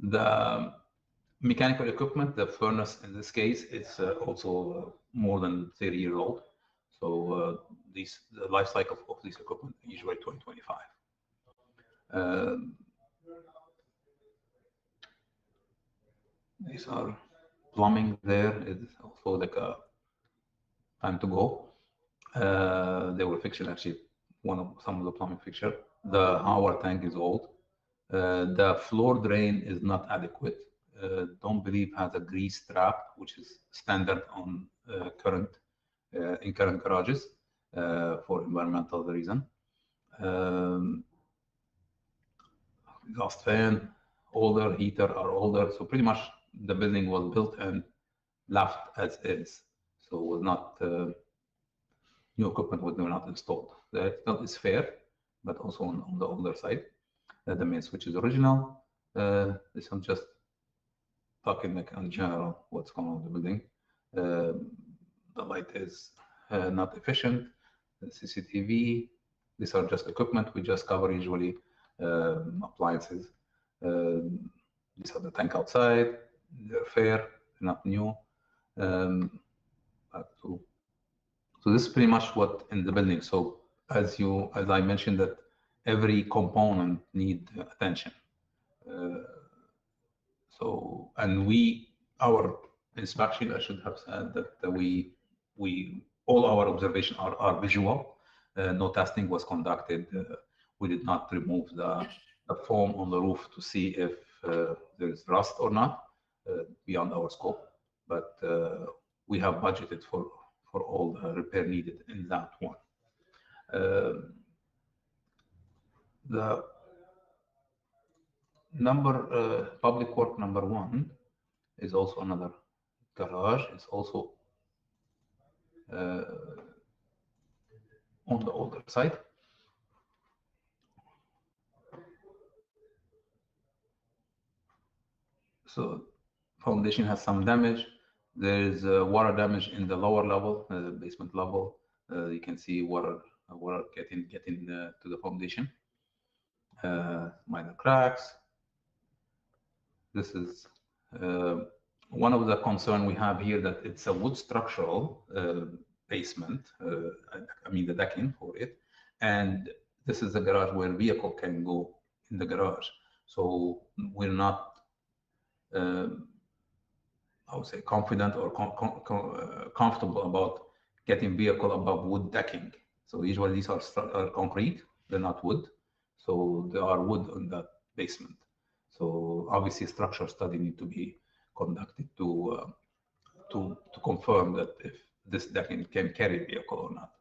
S5: The mechanical equipment, the furnace in this case, it's also more than 30 years old. So the life cycle of this equipment usually 2025. These are plumbing there. It's also like a time to go. They were fixed actually some of the plumbing fixture. The our tank is old. The floor drain is not adequate. Don't believe has a grease trap, which is standard on in current garages for environmental reason. Exhaust fan, older, heater are older. So pretty much the building was built and left as is. So it was not, new equipment was not installed. The install is fair, but also on the older side. The main switch is original. This one just talking like in general what's going on with the building. The light is not efficient. The CCTV, these are just equipment. We just cover usually appliances. These are the tank outside. They're fair, not new. So this is pretty much what in the building. So as I mentioned that every component need attention. And our inspection, I should have said that all our observations are visual. No testing was conducted. We did not remove the foam on the roof to see if there is rust or not, beyond our scope. But we have budgeted for all the repair needed in that one. The public work number 1 is also another garage. It's also on the older side. So foundation has some damage. There is water damage in the lower level, basement level. You can see water getting to the foundation. Minor cracks. This is one of the concern we have here, that it's a wood structural basement. I mean the decking for it, and this is a garage where vehicle can go in the garage. So we're not, I would say, confident or comfortable about getting vehicle above wood decking. So usually these are concrete, they're not wood. So there are wood in that basement. So obviously structure study need to be conducted to confirm that if this decking can carry vehicle or not.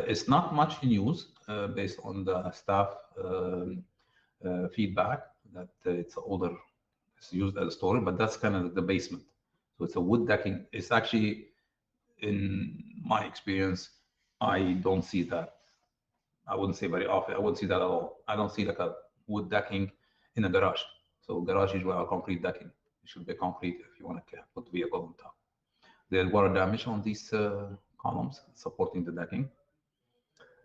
S5: It's not much in use based on the staff feedback that it's older, it's used as a storage, but that's kind of the basement. So it's a wood decking. It's actually, in my experience, I don't see that. I wouldn't say very often. I wouldn't see that at all. I don't see like a wood decking in a garage. So garage usually are concrete decking. It should be concrete if you want to put vehicle on top. There's water damage on these columns supporting the decking.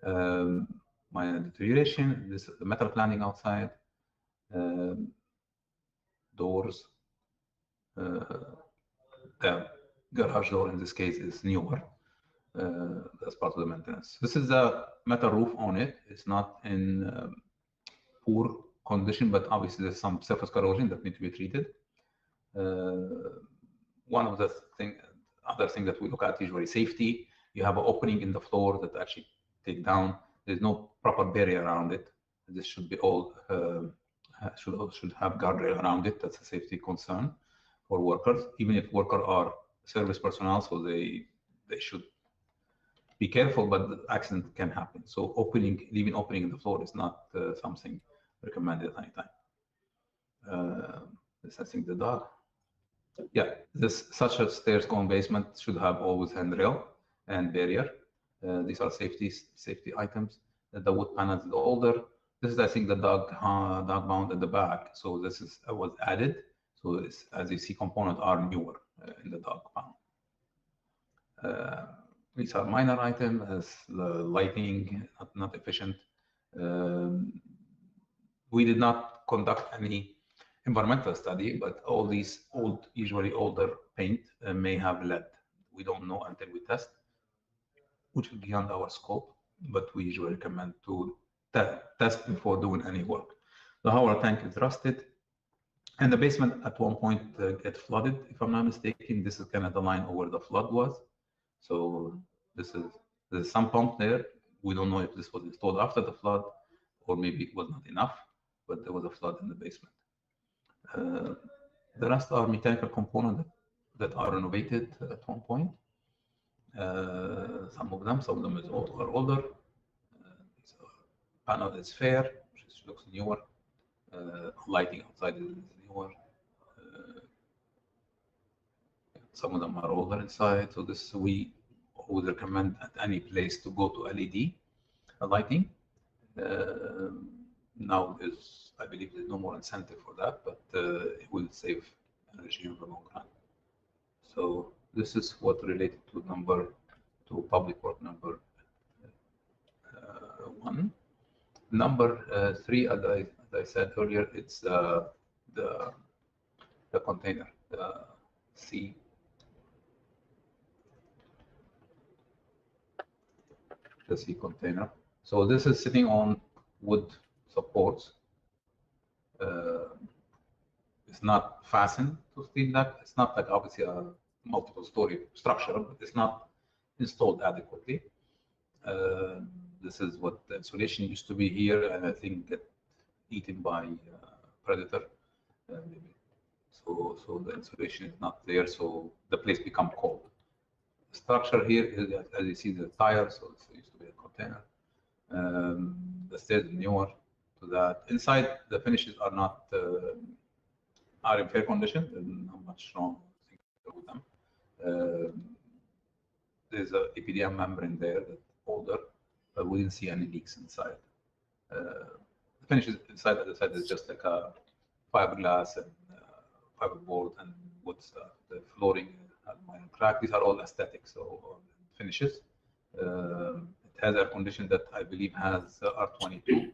S5: Minor deterioration. This is the metal cladding outside. Doors. The garage door in this case is newer. As part of the maintenance. This is a metal roof on it. It's not in poor condition, but obviously there's some surface corrosion that need to be treated. One of the other thing that we look at usually safety. You have an opening in the floor that actually take down. There's no proper barrier around it. This should be all should have guardrail around it. That's a safety concern for workers, even if workers are service personnel, so they should be careful, but the accident can happen. So leaving opening in the floor is not something recommended at any time. This, I think, the dog. Yeah, such a stairs going basement should have always handrail and barrier. These are safety items. The wood panels is older. This is, I think, the dog bound at the back. So this was added. So as you see, components are newer in the dog bound. These are minor items as the lighting, not efficient. We did not conduct any environmental study, but all these usually older paint may have lead. We don't know until we test, which is beyond our scope, but we usually recommend to test before doing any work. The howler tank is rusted, and the basement at one point get flooded, if I'm not mistaken. This is kind of the line where the flood was. So there's some pump there We don't know if this was installed after the flood, or maybe it was not enough, but there was a flood in the basement. The rest are mechanical components that are renovated at one point. Some of them is are older. Panel is fair, which looks newer. Lighting outside is newer. Some of them are older inside. So this we would recommend at any place to go to LED lighting. Now I believe there's no more incentive for that, but it will save energy in the long run. So this is what related to public work number 1. Number 3, as I said earlier, it's the container, the C. The C container. So this is sitting on wood supports. It's not fastened to steel deck. It's not like obviously a multiple story structure, but it's not installed adequately. This is what the insulation used to be here, and I think get eaten by predator. So the insulation is not there, so the place become cold. The structure here is, as you see, the tire, so it used to be a container. The stairs are newer to that. Inside, the finishes are not are in fair condition. There's not much wrong with them. There's a EPDM membrane there that's older, but we didn't see any leaks inside. The finishes inside, as I said, is just like a fiberglass and fiberboard and wood stuff. The flooring has minor crack. These are all aesthetic, so finishes. It has air condition that I believe has R22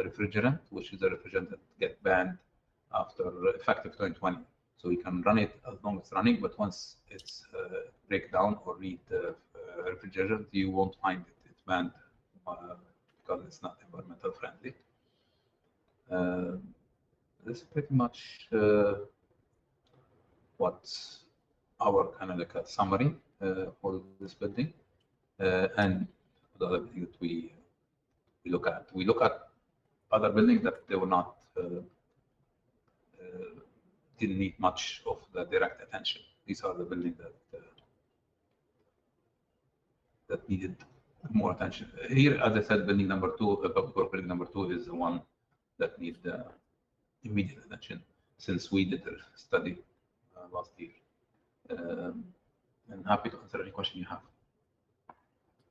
S5: refrigerant, which is a refrigerant that get banned after effective 2020. So we can run it as long as it's running, but once it's break down or read the refrigerant, you won't find it. It's banned because it's not environmental friendly. This is pretty much what's our kind of like a summary for this building, and the other building that we look at. We look at other buildings that they were not didn't need much of the direct attention. These are the buildings that needed more attention. Here, as I said, building number 2, public work building number 2 is the one that needs immediate attention since we did the study last year. I'm happy to answer any question you have.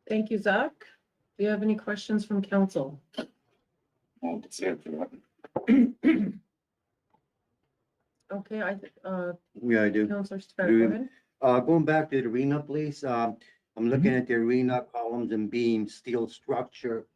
S1: Thank you, Zach. Do you have any questions from council?
S2: Well, that's it for that.
S1: Okay,
S4: Yeah, I do.
S1: Councilor Sparrow,
S4: Do-
S1: go ahead.
S4: Going back to the arena, please. I'm looking at the arena columns and beams, steel structure.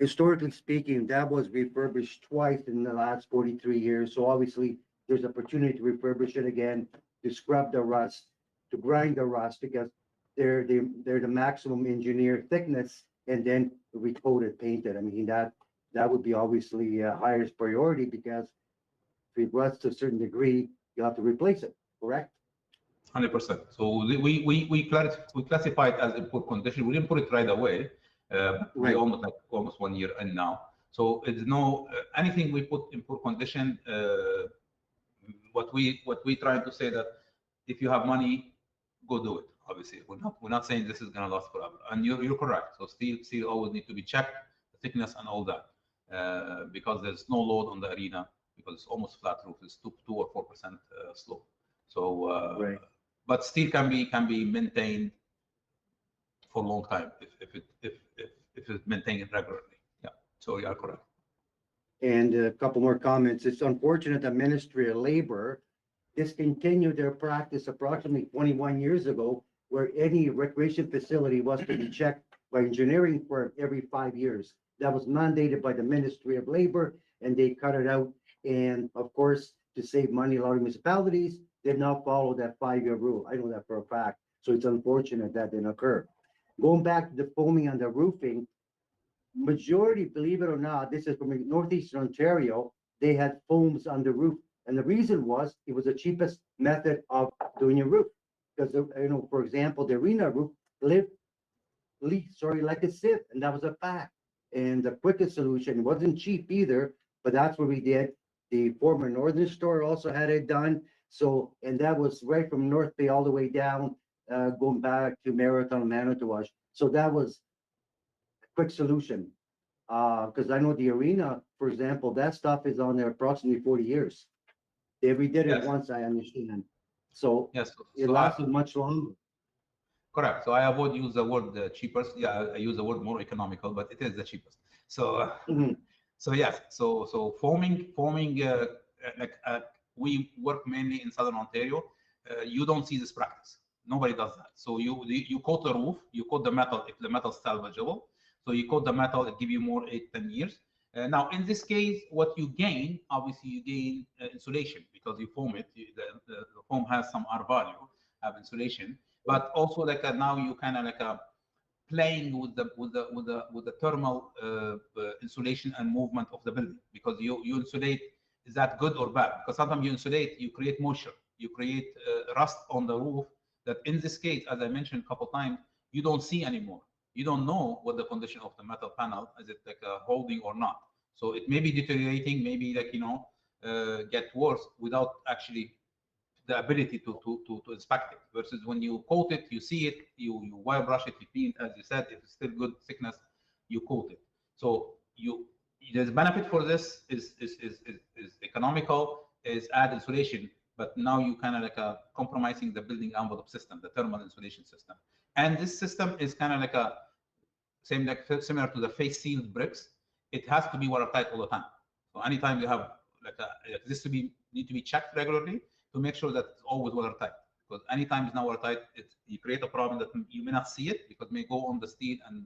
S4: Historically speaking, that was refurbished twice in the last 43 years. So obviously there's opportunity to refurbish it again, to scrub the rust, to grind the rust, because they're the maximum engineered thickness, and then recoated, painted. I mean, that would be obviously highest priority, because if it rusts to a certain degree, you have to replace it, correct?
S5: 100%. So we classify it as in poor condition. We didn't put it right away. We
S4: Right.
S5: almost 1 year in now. So it's no anything we put in poor condition. What we trying to say that if you have money, go do it. Obviously, we're not saying this is going to last forever. And you're correct. So steel always need to be checked, the thickness and all that, because there's no load on the arena, because it's almost flat roof. It's 2 or 4% slope. So,
S4: Right.
S5: but steel can be maintained for a long time if it's maintained regularly. Yeah. So you are correct.
S4: And a couple more comments. It's unfortunate that Ministry of Labor discontinued their practice approximately 21 years ago, where any recreation facility was to be checked by engineering firm every 5 years. That was mandated by the Ministry of Labor, and they cut it out. And of course, to save money, a lot of municipalities did not follow that 5-year rule. I know that for a fact. So it's unfortunate that didn't occur. Going back to the foaming on the roofing, majority, believe it or not, this is from Northeastern Ontario, they had foams on the roof. And the reason was it was the cheapest method of doing your roof. Because, for example, the arena roof lived let it sit, and that was a fact. And the quickest solution, it wasn't cheap either, but that's what we did. The former Northern Store also had it done. So, and that was right from North Bay all the way down, going back to Marathon, Manitowoc. So that was a quick solution. Because I know the arena, for example, that stuff is on there approximately 40 years. They redid it
S5: Yes.
S4: once, I understand. So
S5: Yes.
S4: it
S5: So
S4: lasted much longer.
S5: correct. So I avoid use the word cheapest. Yeah, I use the word more economical, but it is the cheapest. So
S4: Mhm.
S5: so yes. So foaming. Like we work mainly in Southern Ontario. You don't see this practice. Nobody does that. So you coat the roof, you coat the metal if the metal is salvageable. So you coat the metal, it give you more 8-10 years. Now in this case, what you gain, obviously you gain insulation because you foam it. The foam has some R value, have insulation, but also like now you kind of like playing with the thermal insulation and movement of the building because you insulate. Is that good or bad? Because sometimes you insulate, you create moisture, you create rust on the roof. That in this case, as I mentioned a couple times, you don't see anymore. You don't know what the condition of the metal panel is. It like holding or not? So it may be deteriorating, maybe like get worse without actually the ability to inspect it. Versus when you coat it, you see it, you wire brush it, you clean it, as you said, if it's still good thickness, you coat it. So there's benefit for this is economical, is add insulation, but now you kind of like compromising the building envelope system, the thermal insulation system. And this system is kind of like similar to the face sealed bricks. It has to be watertight all the time. So anytime you have like this need to be checked regularly to make sure that it's always watertight. Because anytime it's not watertight, you create a problem that you may not see it because it may go on the steel and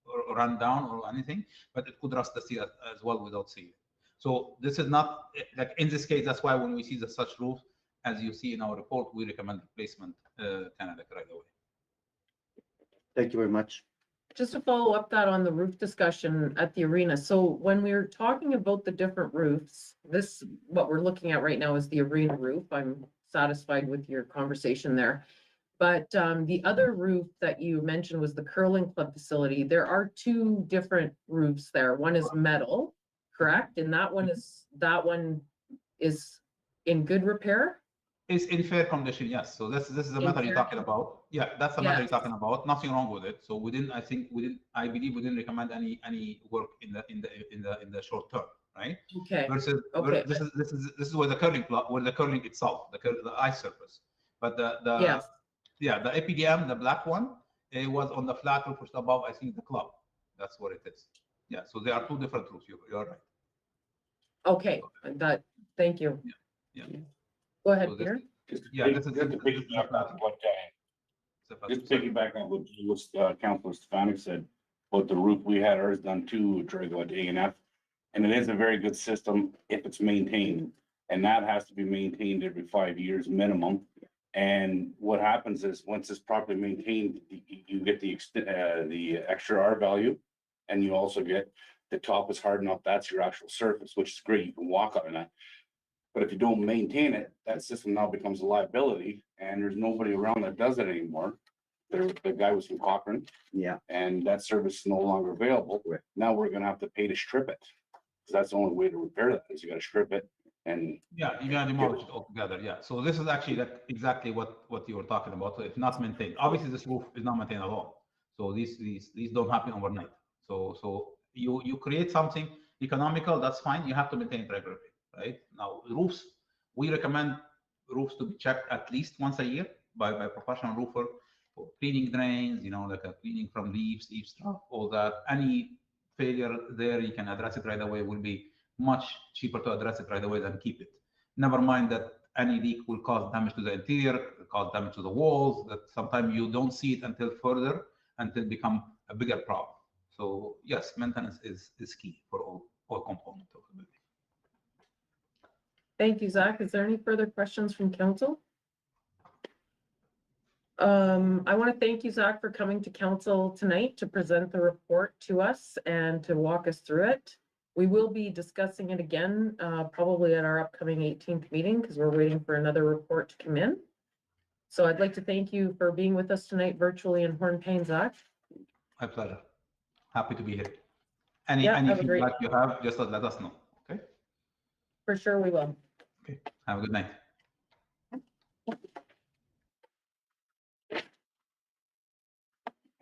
S5: or run down or anything, but it could rust the steel as well without seeing it. So this is not like in this case. That's why when we see such roofs, as you see in our report, we recommend replacement kind of like right away.
S4: Thank you very much.
S1: Just to follow up that on the roof discussion at the arena. So when we're talking about the different roofs, what we're looking at right now is the arena roof. I'm satisfied with your conversation there. But the other roof that you mentioned was the curling club facility. There are two different roofs there. One is metal, correct? And that one is in good repair?
S5: It's in fair condition, yes. So this is the
S1: In
S5: matter you're
S1: fair
S5: talking about. Yeah, that's the matter you're
S1: Yes.
S5: talking about. Nothing wrong with it. So I believe we didn't recommend any work in the short term, right?
S1: Okay,
S5: Versus
S1: okay.
S5: this is where the curling itself, the ice surface. But
S1: Yes,
S5: the APDM, the black one, it was on the flat roof just above, I think, the club. That's what it is. Yeah. So there are two different roofs. You're right.
S1: okay, thank you.
S5: Yeah.
S1: Go ahead,
S5: So this,
S1: Peter.
S5: yeah, this is
S2: Just to piggyback on what, just piggyback on what Councilor Stefanik said about the roof. We had ours done too, Drago A&F, and it is a very good system if it's maintained, and that has to be maintained every 5 years minimum. And what happens is once it's properly maintained, you get the extra R value, and you also get the top is hard enough. That's your actual surface, which is great. You can walk on that. But if you don't maintain it, that system now becomes a liability, and there's nobody around that does it anymore. The guy was from Cochrane,
S4: Yeah.
S2: and that service is no longer available.
S4: Right.
S2: Now we're gonna have to pay to strip it. Because that's the only way to repair that, is you gotta strip it and
S5: Yeah, you gotta demolish it altogether. Yeah. So this is actually like exactly what you were talking about. So if not maintained, obviously this roof is not maintained at all. So these don't happen overnight. So you create something economical, that's fine. You have to maintain it regularly, right? Now roofs, we recommend roofs to be checked at least once a year by a professional roofer for cleaning drains, like a cleaning from leaves, eavesdrop, all that. Any failure there, you can address it right away. Will be much cheaper to address it right away than keep it. Never mind that any leak will cause damage to the interior, cause damage to the walls, that sometimes you don't see it until it become a bigger problem. So yes, maintenance is key for all components of the building.
S1: Thank you, Zach. Is there any further questions from council? I want to thank you, Zach, for coming to council tonight to present the report to us and to walk us through it. We will be discussing it again, probably at our upcoming 18th meeting, because we're waiting for another report to come in. So I'd like to thank you for being with us tonight virtually in Hornepayne, Zach.
S5: My pleasure. Happy to be here. Any
S1: Yeah,
S5: any
S1: have a great-
S5: feedback you have, just let us know. Okay.
S1: For sure we will.
S5: Okay. Have a good night.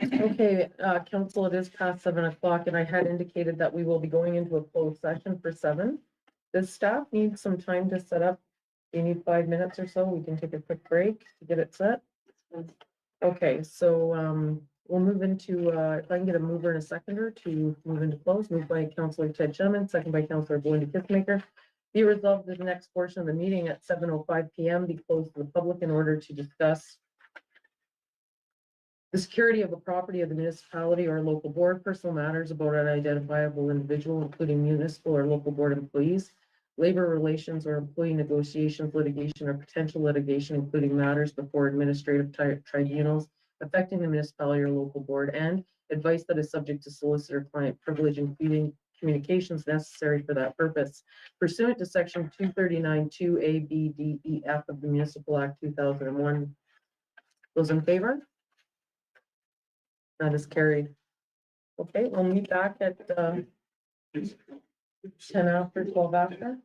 S1: Okay, council, it is past 7 o'clock and I had indicated that we will be going into a closed session for 7. Does staff need some time to set up? You need 5 minutes or so? We can take a quick break to get it set. Okay, so, we'll move into, if I can get a mover and a seconder to move into close, moved by Councillor Ted Sherman, second by Councillor Belinda Kissmaker. Be resolved that the next portion of the meeting at 7:05 PM be closed to the public in order to discuss the security of a property of the municipality or local board, personal matters about an identifiable individual, including municipal or local board employees, labor relations or employee negotiations, litigation or potential litigation, including matters before administrative tribunals affecting the municipality or local board, and advice that is subject to solicitor-client privilege, including communications necessary for that purpose. Pursuant to section 239(2)(a), (b), (d), (e), (f) of the Municipal Act 2001. Those in favor? That is carried. Okay, we'll meet back at 10 after, 12 after.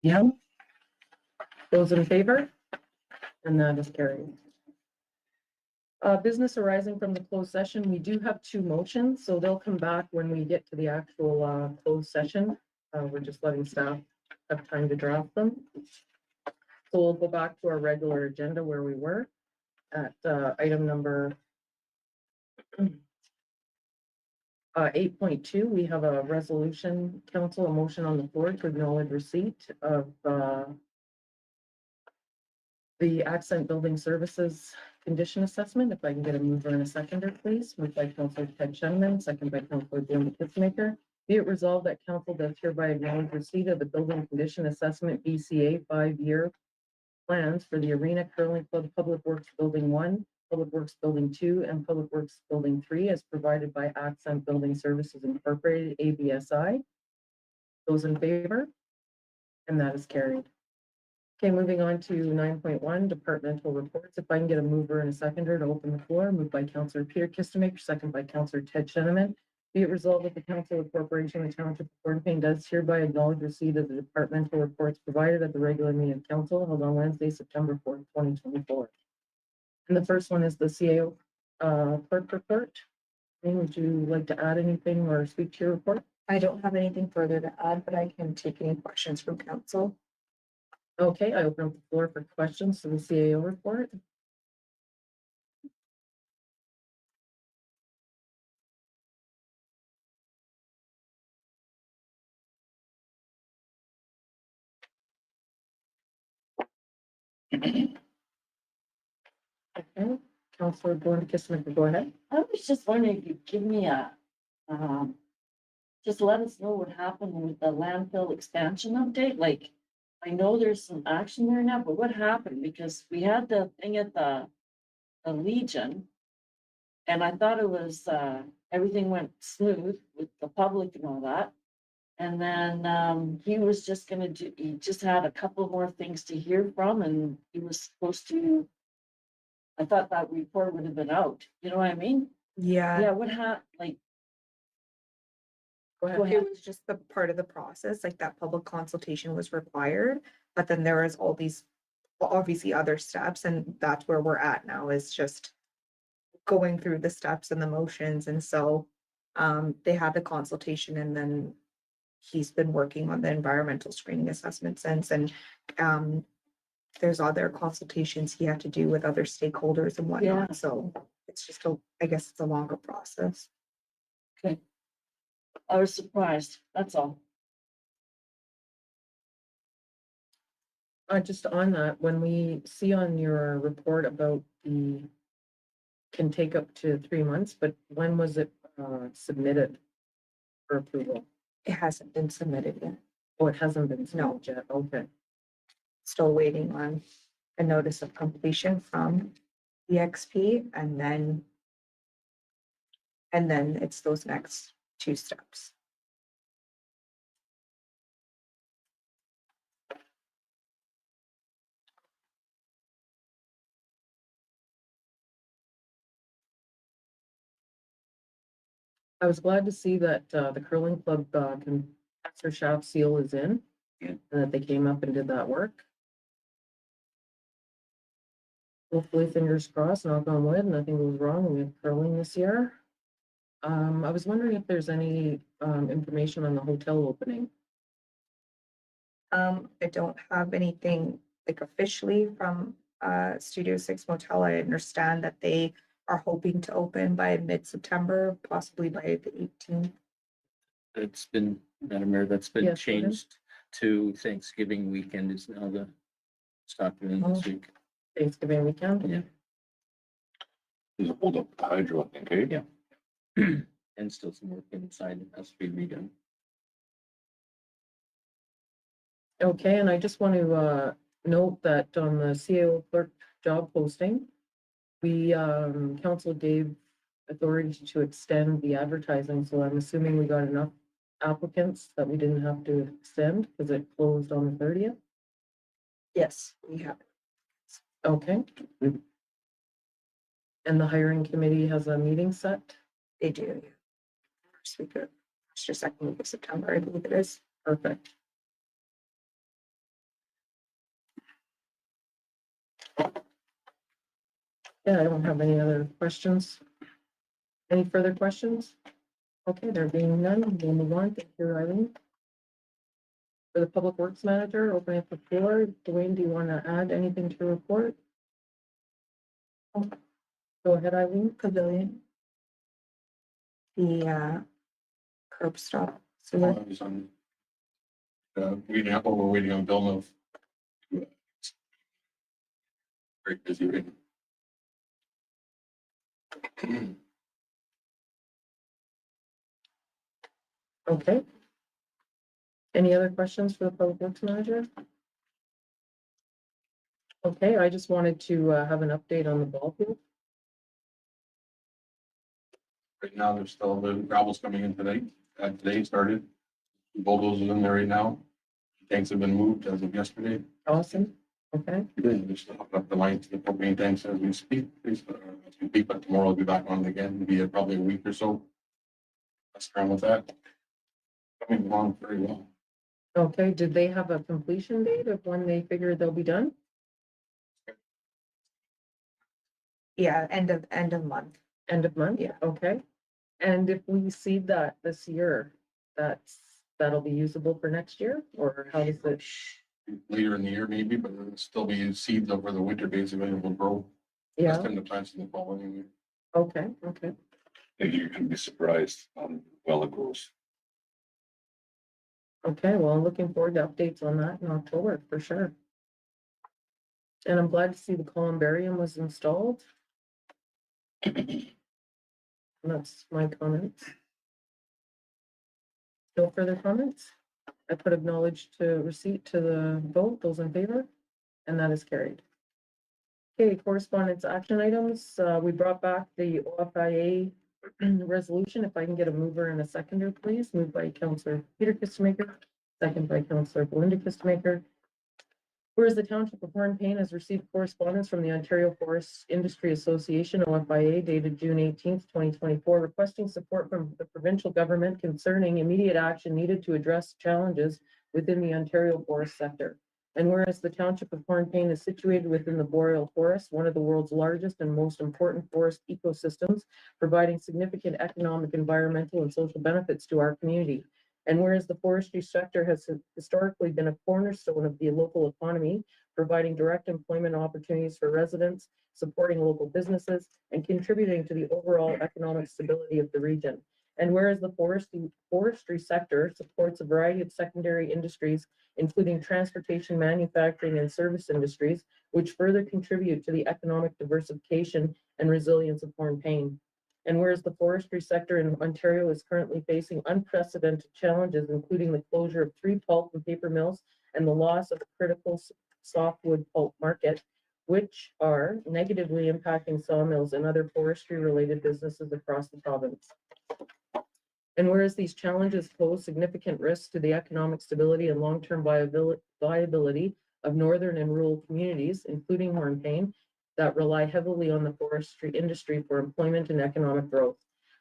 S1: Yeah. Those in favor? And that is carried. Business arising from the closed session, we do have two motions, so they'll come back when we get to the actual, closed session. We're just letting staff have time to draft them. So we'll go back to our regular agenda where we were at, item number 8.2, we have a resolution, council, a motion on the floor to acknowledge receipt of, the Accent Building Services Condition Assessment. If I can get a mover and a seconder, please. Moved by Councillor Ted Shenman, second by Councillor Jim Kitzmaker. Be it resolved that council does hereby acknowledge receipt of the Building Condition Assessment BCA 5-year plans for the Arena Curling Club Public Works Building 1, Public Works Building 2, and Public Works Building 3 as provided by Accent Building Services Incorporated, ABSI. Those in favor? And that is carried. Okay, moving on to 9.1, departmental reports. If I can get a mover and a seconder to open the floor, moved by Councillor Peter Kistimaker, second by Councillor Ted Shenman. Be it resolved that the Council of Corporation of the Township of Hornepayne does hereby acknowledge receipt of the departmental reports provided at the regular meeting of council held on Wednesday, September 4th, 2024. And the first one is the CAO clerk report. Jane, would you like to add anything or speak to your report?
S6: I don't have anything further to add, but I can take any questions from council.
S1: Okay, I open up the floor for questions to the CAO report. Okay, Councillor Gordon Kissinger, go ahead.
S7: I was just wondering if you'd give me a, just let us know what happened with the landfill expansion update, like, I know there's some action there now, but what happened? Because we had the thing at the Legion. And I thought it was, everything went smooth with the public and all that. And then, he was just gonna do, he just had a couple more things to hear from and he was supposed to. I thought that report would have been out, you know what I mean? Yeah, what like,
S1: Go
S7: go
S1: ahead.
S7: ahead.
S6: It was just the part of the process, like that public consultation was required, but then there was all these, well, obviously other steps, and that's where we're at now, is just going through the steps and the motions, and so they had the consultation, and then he's been working on the environmental screening assessment since, and there's other consultations he had to do with other stakeholders and
S7: Yeah.
S6: whatnot, so it's just I guess it's a longer process.
S7: I was surprised, that's all.
S1: Just on that, when we see on your report about the can take up to 3 months, but when was it submitted for approval?
S6: It hasn't been submitted yet,
S1: Oh, it hasn't been
S6: No.
S1: submitted yet. Okay.
S6: still waiting on a notice of completion from the XP, and then it's those next two steps.
S1: I was glad to see that the curling club compressor shaft seal is in.
S2: Yeah.
S1: And that they came up and did that work. Hopefully, fingers crossed, knock on wood, nothing goes wrong with curling this year. I was wondering if there's any information on the hotel opening.
S6: I don't have anything like officially from Studio 6 Motel. I understand that they are hoping to open by mid-September, possibly by the 18th.
S8: It's been, Madam Mayor, that's been
S1: Yes, go ahead.
S8: changed to Thanksgiving weekend is now the stop in this
S1: Oh.
S8: week.
S1: Thanksgiving weekend.
S8: Yeah.
S2: There's a hold up with hydro, I think, eh?
S8: Yeah. And still some work inside that has to be redone.
S1: Okay, and I just want to note that on the CAO clerk job posting, we council gave authority to extend the advertising, so I'm assuming we got enough applicants that we didn't have to extend because it closed on the 30th.
S6: Yes, we have.
S1: Okay. And the hiring committee has a meeting set.
S6: They do. First week of, first or second week of September, I believe it is.
S1: Perfect. Yeah, I don't have any other questions. Any further questions? Okay, there being none, we'll move on. Thank you, Eileen. For the Public Works Manager, opening up the floor. Dwayne, do you want to add anything to report? Go ahead, Eileen.
S6: Pavilion. The curb stop. So
S9: Waiting up, we're waiting on Bill Move. Very busy right now.
S1: Okay. Any other questions for the Public Works Manager? Okay, I just wanted to have an update on the ball field.
S9: Right now, there's still the gravel's coming in today. Today started. Bulldozers in there right now. Tanks have been moved as of yesterday.
S1: Awesome. Okay,
S9: They're still hooking up the line to the propane tanks as we speak. But tomorrow will be back on again. It'll be probably a week or so. Let's try with that. Coming along very well.
S1: okay. Did they have a completion date of when they figure they'll be done?
S6: yeah, end of month.
S1: End of month?
S6: Yeah.
S1: Okay. And if we seed that this year, that'll be usable for next year, or how does it?
S9: Later in the year maybe, but it'll still be seeds over the winter basically. It will grow.
S1: Yeah,
S9: That's when the plants in the fall anyway.
S1: okay, okay.
S2: I think you're gonna be surprised on well it goes.
S1: Okay, well, I'm looking forward to updates on that in October for sure. And I'm glad to see the columbarium was installed. And that's my comments. No further comments? I put acknowledged to receipt to the vote, those in favor, and that is carried. Okay, correspondence action items. We brought back the OFIA resolution. If I can get a mover and a seconder, please. Moved by Councillor Peter Kistemaker, second by Councillor Belinda Kistemaker. Whereas the Township of Hornepayne has received correspondence from the Ontario Forest Industry Association, OFIA, dated June 18th, 2024, requesting support from the provincial government concerning immediate action needed to address challenges within the Ontario forest sector. And whereas the Township of Hornepayne is situated within the boreal forest, one of the world's largest and most important forest ecosystems, providing significant economic, environmental, and social benefits to our community. And whereas the forestry sector has historically been a cornerstone of the local economy, providing direct employment opportunities for residents, supporting local businesses, and contributing to the overall economic stability of the region. And whereas the forestry sector supports a variety of secondary industries, including transportation, manufacturing, and service industries, which further contribute to the economic diversification and resilience of Hornepayne. And whereas the forestry sector in Ontario is currently facing unprecedented challenges, including the closure of 3 pulp and paper mills and the loss of the critical softwood pulp market, which are negatively impacting sawmills and other forestry-related businesses across the province. And whereas these challenges pose significant risks to the economic stability and long-term viability of northern and rural communities, including Hornepayne, that rely heavily on the forestry industry for employment and economic growth.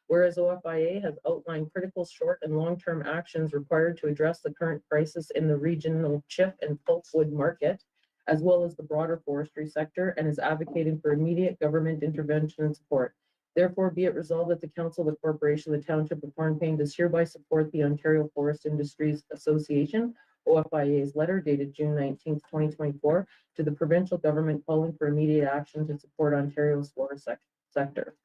S1: Whereas OFIA has outlined critical short and long-term actions required to address the current crisis in the regional chip and pulpwood market, as well as the broader forestry sector, and is advocating for immediate government intervention and support. Therefore, be it resolved that the Council of the Corporation of the Township of Hornepayne does hereby support the Ontario Forest Industries Association, OFIA's letter dated June 19th, 2024, to the provincial government calling for immediate action to support Ontario's forest sector.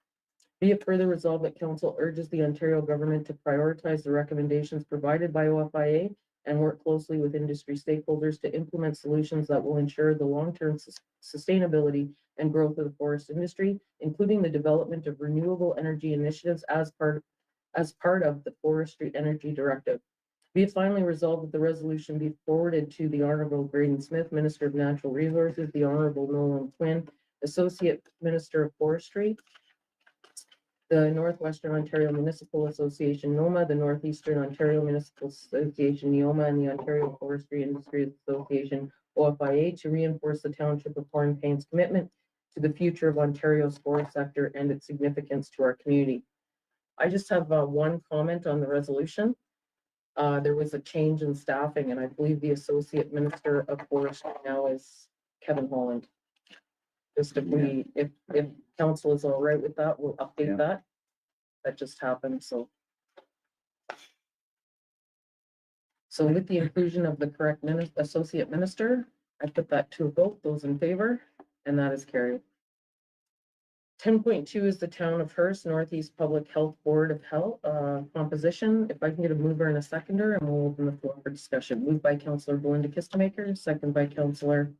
S1: Be it further resolved that Council urges the Ontario government to prioritize the recommendations provided by OFIA and work closely with industry stakeholders to implement solutions that will ensure the long-term sustainability and growth of the forest industry, including the development of renewable energy initiatives as part of the Forestry Energy Directive. Be it finally resolved that the resolution be forwarded to the Honorable Graydon Smith, Minister of Natural Resources, the Honorable Nolan Quinn, Associate Minister of Forestry, the Northwestern Ontario Municipal Association, NOMA, the Northeastern Ontario Municipal Association, NEOMA, and the Ontario Forestry Industries Association, OFIA, to reinforce the Township of Hornepayne's commitment to the future of Ontario's forest sector and its significance to our community. I just have one comment on the resolution. There was a change in staffing, and I believe the Associate Minister of Forestry now is Kevin Holland. Just if council is all right with that, we'll
S2: Yeah.
S1: update that. That just happened, so. So with the inclusion of the correct associate minister, I put that to a vote. Those in favor, and that is carried. 10.2 is the Town of Hearst Northeast Public Health Board of Health composition. If I can get a mover and a seconder, and we'll open the floor for discussion. Moved by Councillor Belinda Kistemaker, second by Councillor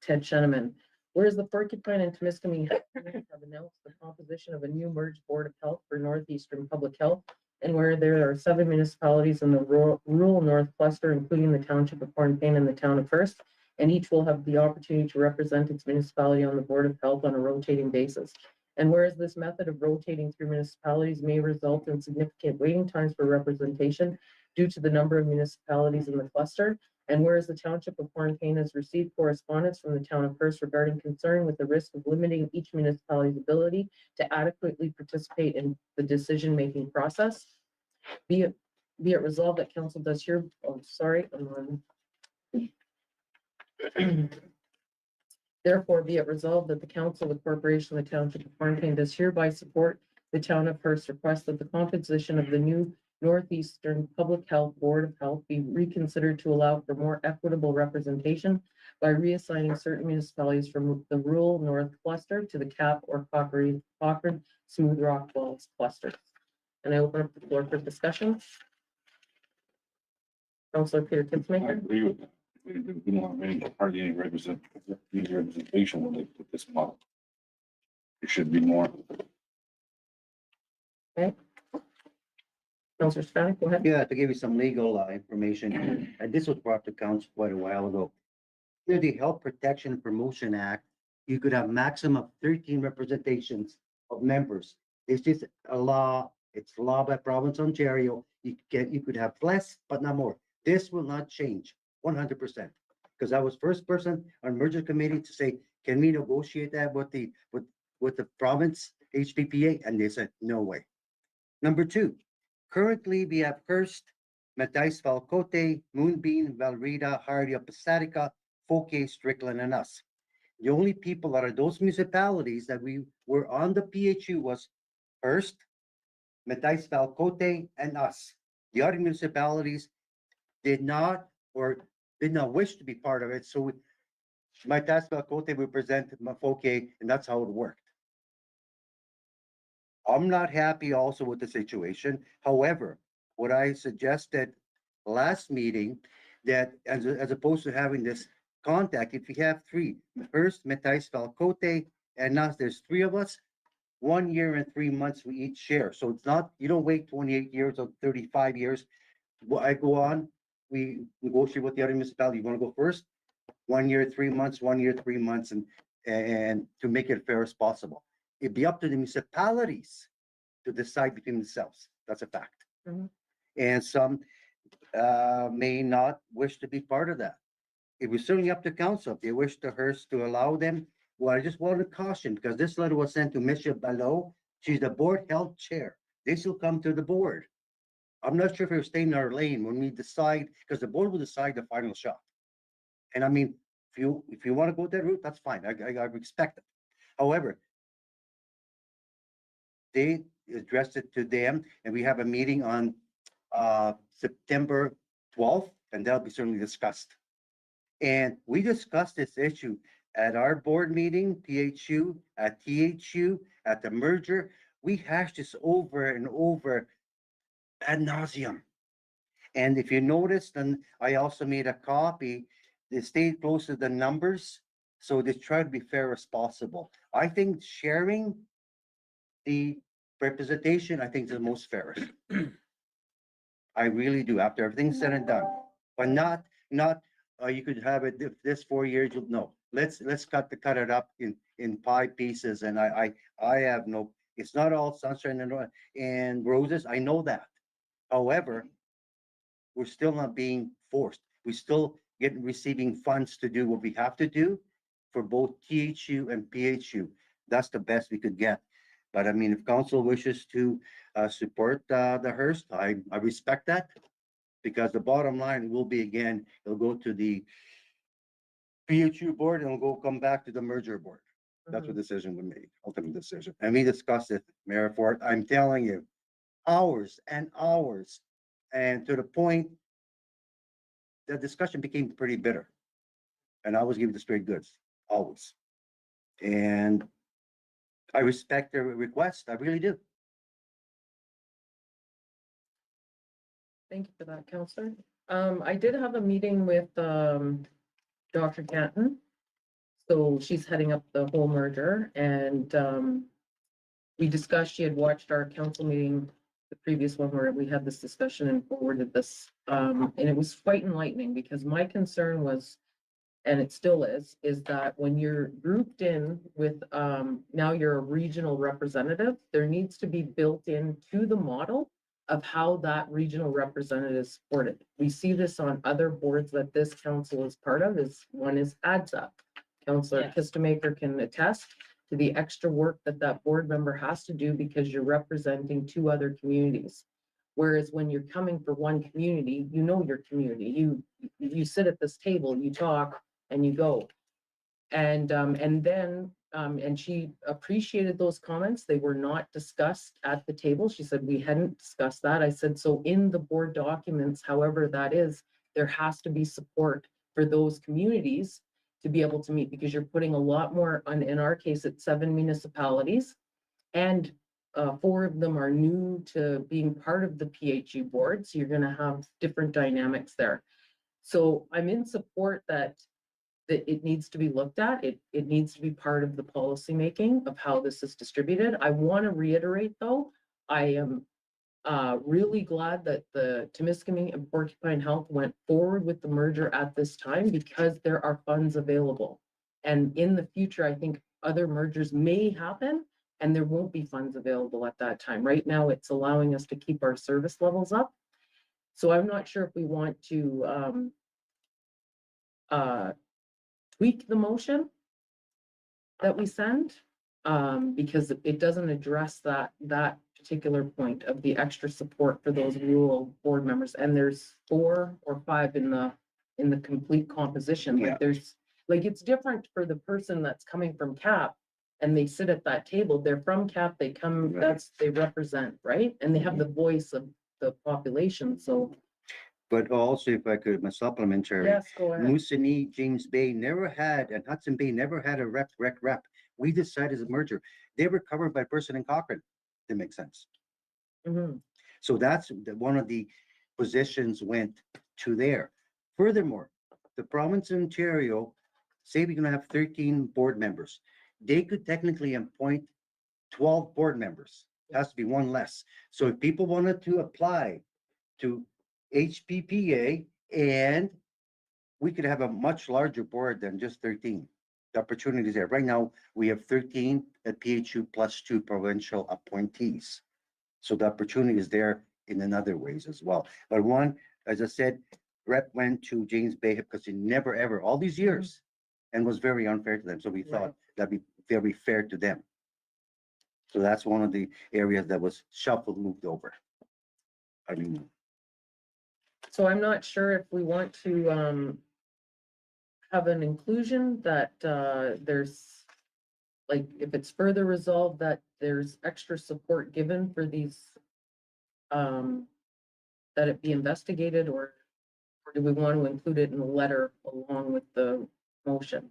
S1: Ted Sheneman. Whereas the Porcupine and Temiskaming have announced the composition of a new merged Board of Health for Northeastern Public Health, and where there are 7 municipalities in the rural north cluster, including the Township of Hornepayne and the Town of Hearst, and each will have the opportunity to represent its municipality on the Board of Health on a rotating basis. And whereas this method of rotating through municipalities may result in significant waiting times for representation due to the number of municipalities in the cluster, and whereas the Township of Hornepayne has received correspondence from the Town of Hearst regarding concern with the risk of limiting each municipality's ability to adequately participate in the decision-making process, be it resolved that council does here, therefore, be it resolved that the council, the corporation, the Township of Hornepayne does hereby support the Town of Hearst request that the composition of the new Northeastern Public Health Board of Health be reconsidered to allow for more equitable representation by reassigning certain municipalities from the rural north cluster to the Cap or Cochrane Smooth Rock Falls cluster. And I open up the floor for discussion. Councillor Peter
S2: I
S1: Kinsmaker.
S2: agree with that. We don't have hardly any representation with this model. It should be more.
S1: Councillor Spanik, go ahead.
S4: Yeah, to give you some legal information, and this was brought to council quite a while ago. Under the Health Protection and Promotion Act, you could have maximum of 13 representations of members. It's just a law, it's law by province of Ontario. You could have less, but not more. This will not change 100%. Because I was first person on merger committee to say, can we negotiate that with the province HPPA? And they said, no way. Number two, currently we have Hearst, Mattais, Valcote, Moonbeam, Valrita, Hardy, Pasatica, Fouquet, Strickland, and us. The only people out of those municipalities that we were on the PHU was Hearst, Mattais, Valcote, and us. The other municipalities did not wish to be part of it. So Mattais, Valcote represented Fouquet, and that's how it worked. I'm not happy also with the situation. However, what I suggested last meeting, that as opposed to having this contact, if you have 3, Hearst, Mattais, Valcote, and us, there's 3 of us, 1 year and 3 months we each share. So it's not, you don't wait 28 years or 35 years. Well, I go on, we negotiate with the other municipality. You want to go first? 1 year, 3 months, 1 year, 3 months, and to make it fair as possible. It'd be up to the municipalities to decide between themselves. That's a fact.
S1: Mhm.
S4: And some may not wish to be part of that. It was certainly up to council. If they wish to Hearst to allow them, well, I just wanted to caution, because this letter was sent to Michelle Ballot. She's the board health chair. This will come to the board. I'm not sure if we're staying in our lane when we decide, because the board will decide the final shot. And I mean, if you want to go that route, that's fine. I respect it. However, they addressed it to them, and we have a meeting on September 12th, and that'll be certainly discussed. And we discussed this issue at our board meeting, PHU, at THU, at the merger. We hashed this over and over ad nauseum. And if you noticed, and I also made a copy, they stayed close to the numbers, so they try to be fair as possible. I think sharing the representation, I think, is the most fairest. I really do, after everything's said and done, but not you could have it this 4 years. No, let's cut it up in 5 pieces. And I have no. It's not all sunshine and roses. I know that. However, we're still not being forced. We still receiving funds to do what we have to do for both THU and PHU. That's the best we could get. But I mean, if council wishes to support the Hearst, I respect that, because the bottom line will be, again, it'll go to the PHU board and it'll come back to the merger board. That's what decision we made, ultimate decision. And we discussed it, Mayor Ford, I'm telling you, hours and hours. And to the point, the discussion became pretty bitter. And I was giving the straight goods, always. And I respect their request, I really do.
S1: Thank you for that, Counselor. I did have a meeting with, Dr. Canton. So she's heading up the whole merger and, we discussed, she had watched our council meeting, the previous one where we had this discussion and forwarded this. And it was quite enlightening because my concern was, and it still is that when you're grouped in with, now you're a regional representative, there needs to be built into the model of how that regional representative is supported. We see this on other boards that this council is part of, one is ABSI. Councillor
S7: Yes.
S1: Kistemaker can attest to the extra work that that board member has to do because you're representing two other communities. Whereas when you're coming for one community, you know your community, you sit at this table, you talk and you go. And she appreciated those comments. They were not discussed at the table. She said, we hadn't discussed that. I said, so in the board documents, however that is, there has to be support for those communities to be able to meet because you're putting a lot more on, in our case, it's 7 municipalities. And 4 of them are new to being part of the PHU board. So you're gonna have different dynamics there. So I'm in support that it needs to be looked at. It needs to be part of the policymaking of how this is distributed. I want to reiterate, though, I am really glad that the Temiskaming and Porcupine Health went forward with the merger at this time because there are funds available. And in the future, I think other mergers may happen and there won't be funds available at that time. Right now, it's allowing us to keep our service levels up. So I'm not sure if we want to tweak the motion that we send, because it doesn't address that particular point of the extra support for those rural board members. And there's 4 or 5 in the complete composition.
S4: Yeah.
S1: Like it's different for the person that's coming from CAP and they sit at that table. They're from CAP, they come,
S4: Right.
S1: they represent, right? And they have the voice of the population, so.
S4: But also, if I could, my supplementary.
S1: Yes, go ahead.
S4: Moosonee, James Bay never had, and Hudson Bay never had a rep. We decided as a merger. They were covered by Person and Cochrane. That makes sense.
S1: Mhm.
S4: So that's one of the positions went to there. Furthermore, the province of Ontario, say we're gonna have 13 board members. They could technically appoint 12 board members. It has to be one less. So if people wanted to apply to HPPA, and we could have a much larger board than just 13. The opportunities there. Right now, we have 13 at PHU plus 2 provincial appointees. So the opportunity is there in another ways as well. But one, as I said, rep went to James Bay because he never ever, all these years, and was very unfair to them. So we
S1: Right.
S4: thought that'd be very fair to them. So that's one of the areas that was shuffled, moved over. I mean,
S1: So I'm not sure if we want to have an inclusion that there's, like, if it's further resolved that there's extra support given for these, that it be investigated, or do we want to include it in the letter along with the motion?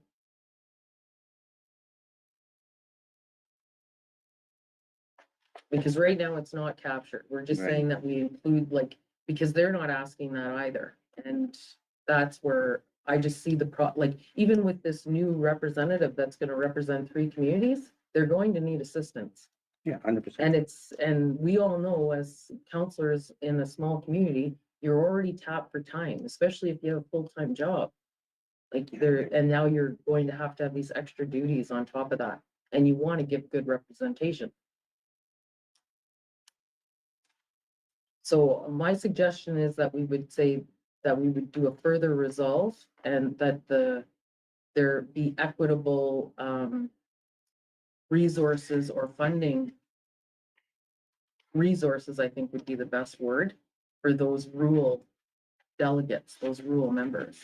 S1: Because right now it's not captured. We're just
S4: Right.
S1: saying that we include, like, because they're not asking that either. And that's where I just see like, even with this new representative that's gonna represent 3 communities, they're going to need assistance.
S4: yeah, 100%.
S1: And we all know as counselors in a small community, you're already tapped for time, especially if you have a full-time job. Like and now you're going to have these extra duties on top of that, and you want to give good representation. So my suggestion is that we would say that we would do a further resolve and that there be equitable resources or funding. Resources, I think, would be the best word for those rural delegates, those rural members.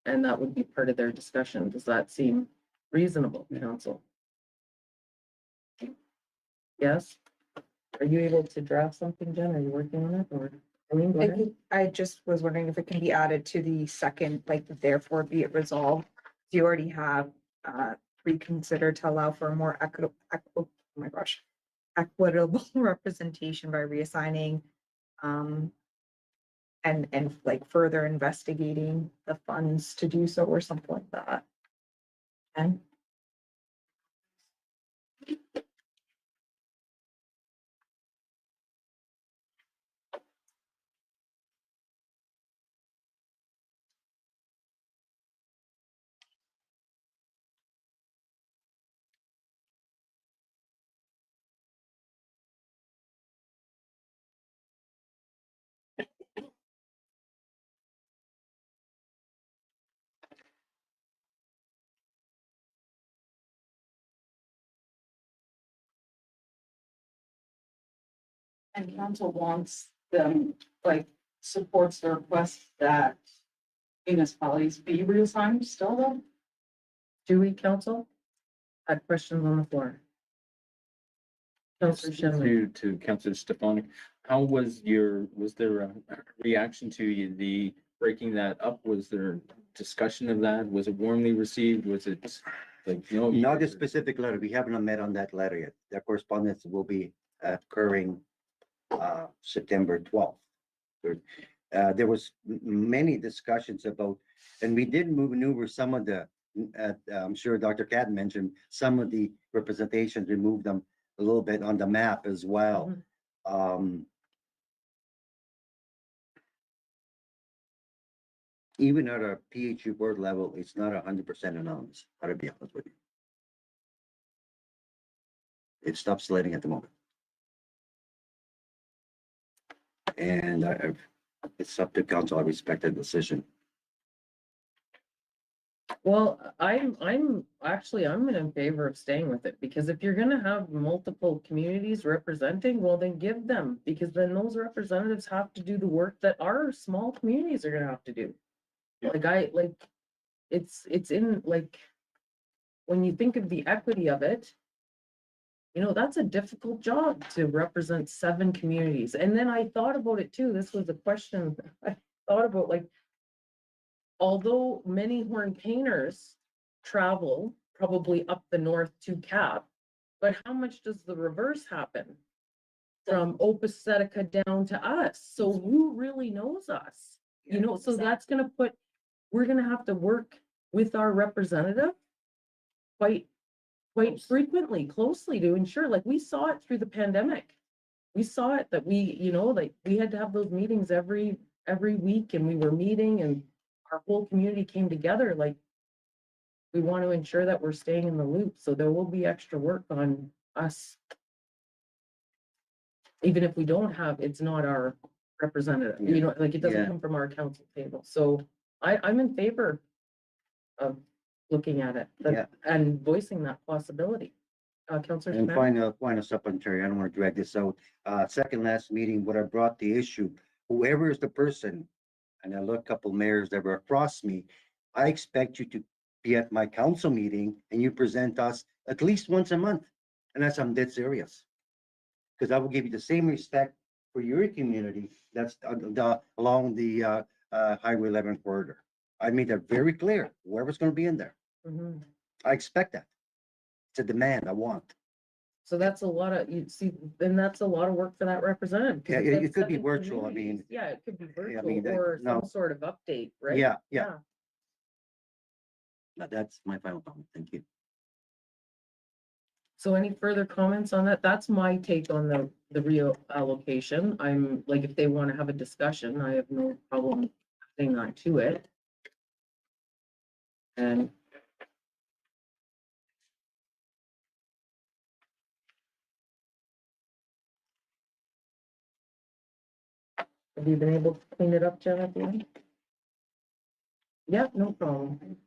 S1: And that would be part of their discussion. Does that seem reasonable, council? Yes? Are you able to draft something, Jen? Are you working on it, or? Eileen, go ahead.
S6: I just was wondering if it can be added to the second, like therefore be it resolved. You already have reconsider to allow for a more oh my gosh, equitable representation by reassigning and like further investigating the funds to do so or something like that. And
S7: And council wants them, like, supports the request that municipalities be reassigned still though?
S1: Do we, council? Had questions on the floor? Councillor Shannon.
S8: To Councillor Stefanik, was there a reaction to the breaking that up? Was there discussion of that? Was it warmly received? Was it like, no?
S4: Not a specific letter. We haven't met on that letter yet. The correspondence will be occurring September 12th. There was many discussions about, and we did maneuver some of the, I'm sure Dr. Cat mentioned, some of the representations, we moved them a little bit on the map as well. Even at a PHU board level, it's not 100% anonymous, I'll be honest with you. It stops letting at the moment. And it's up to council. I respect the decision.
S1: Well, I'm in favor of staying with it, because if you're gonna have multiple communities representing, well, then give them, because then those representatives have to do the work that our small communities are gonna have to do. Like, it's in, like, when you think of the equity of it, you know, that's a difficult job to represent 7 communities. And then I thought about it too. This was a question I thought about, like, although many Hornepayers travel probably up the north to Cap, but how much does the reverse happen from Opus Seneca down to us? So who really knows us? You know, so that's gonna we're gonna have to work with our representative quite frequently, closely, to ensure, like, we saw it through the pandemic. We saw it that we, you know, like, we had to have those meetings every week, and we were meeting, and our whole community came together. Like, we want to ensure that we're staying in the loop, so there will be extra work on us. Even if we don't have, it's not our representative, you know, like, it doesn't
S4: Yeah.
S1: come from our council table. So I'm in favor of looking at it and voicing that possibility. Councillor
S4: And
S1: Schmidt?
S4: final supplementary, I don't want to drag this out. Second last meeting, when I brought the issue, whoever is the person, and I look a couple mayors that were across me, I expect you to be at my council meeting and you present us at least once a month. And that's, I'm dead serious. Because I will give you the same respect for your community that's along the Highway 11 corridor. I made that very clear, whoever's going to be in there.
S1: Mhm.
S4: I expect that. It's a demand I want.
S1: So that's a lot of, you see, then that's a lot of work for that representative. 'cause
S4: Yeah,
S1: if
S4: it
S1: that's
S4: could be
S1: 7
S4: virtual, I mean.
S1: communities, yeah, it could be virtual
S4: mean,
S1: or
S4: no.
S1: some sort of update, right?
S4: Yeah. That's my final comment. Thank you.
S1: So any further comments on that? That's my take on the reallocation. I'm like, if they want to have a discussion, I have no problem saying that to it. And have you been able to clean it up, Jen, at the end? Yeah, no problem.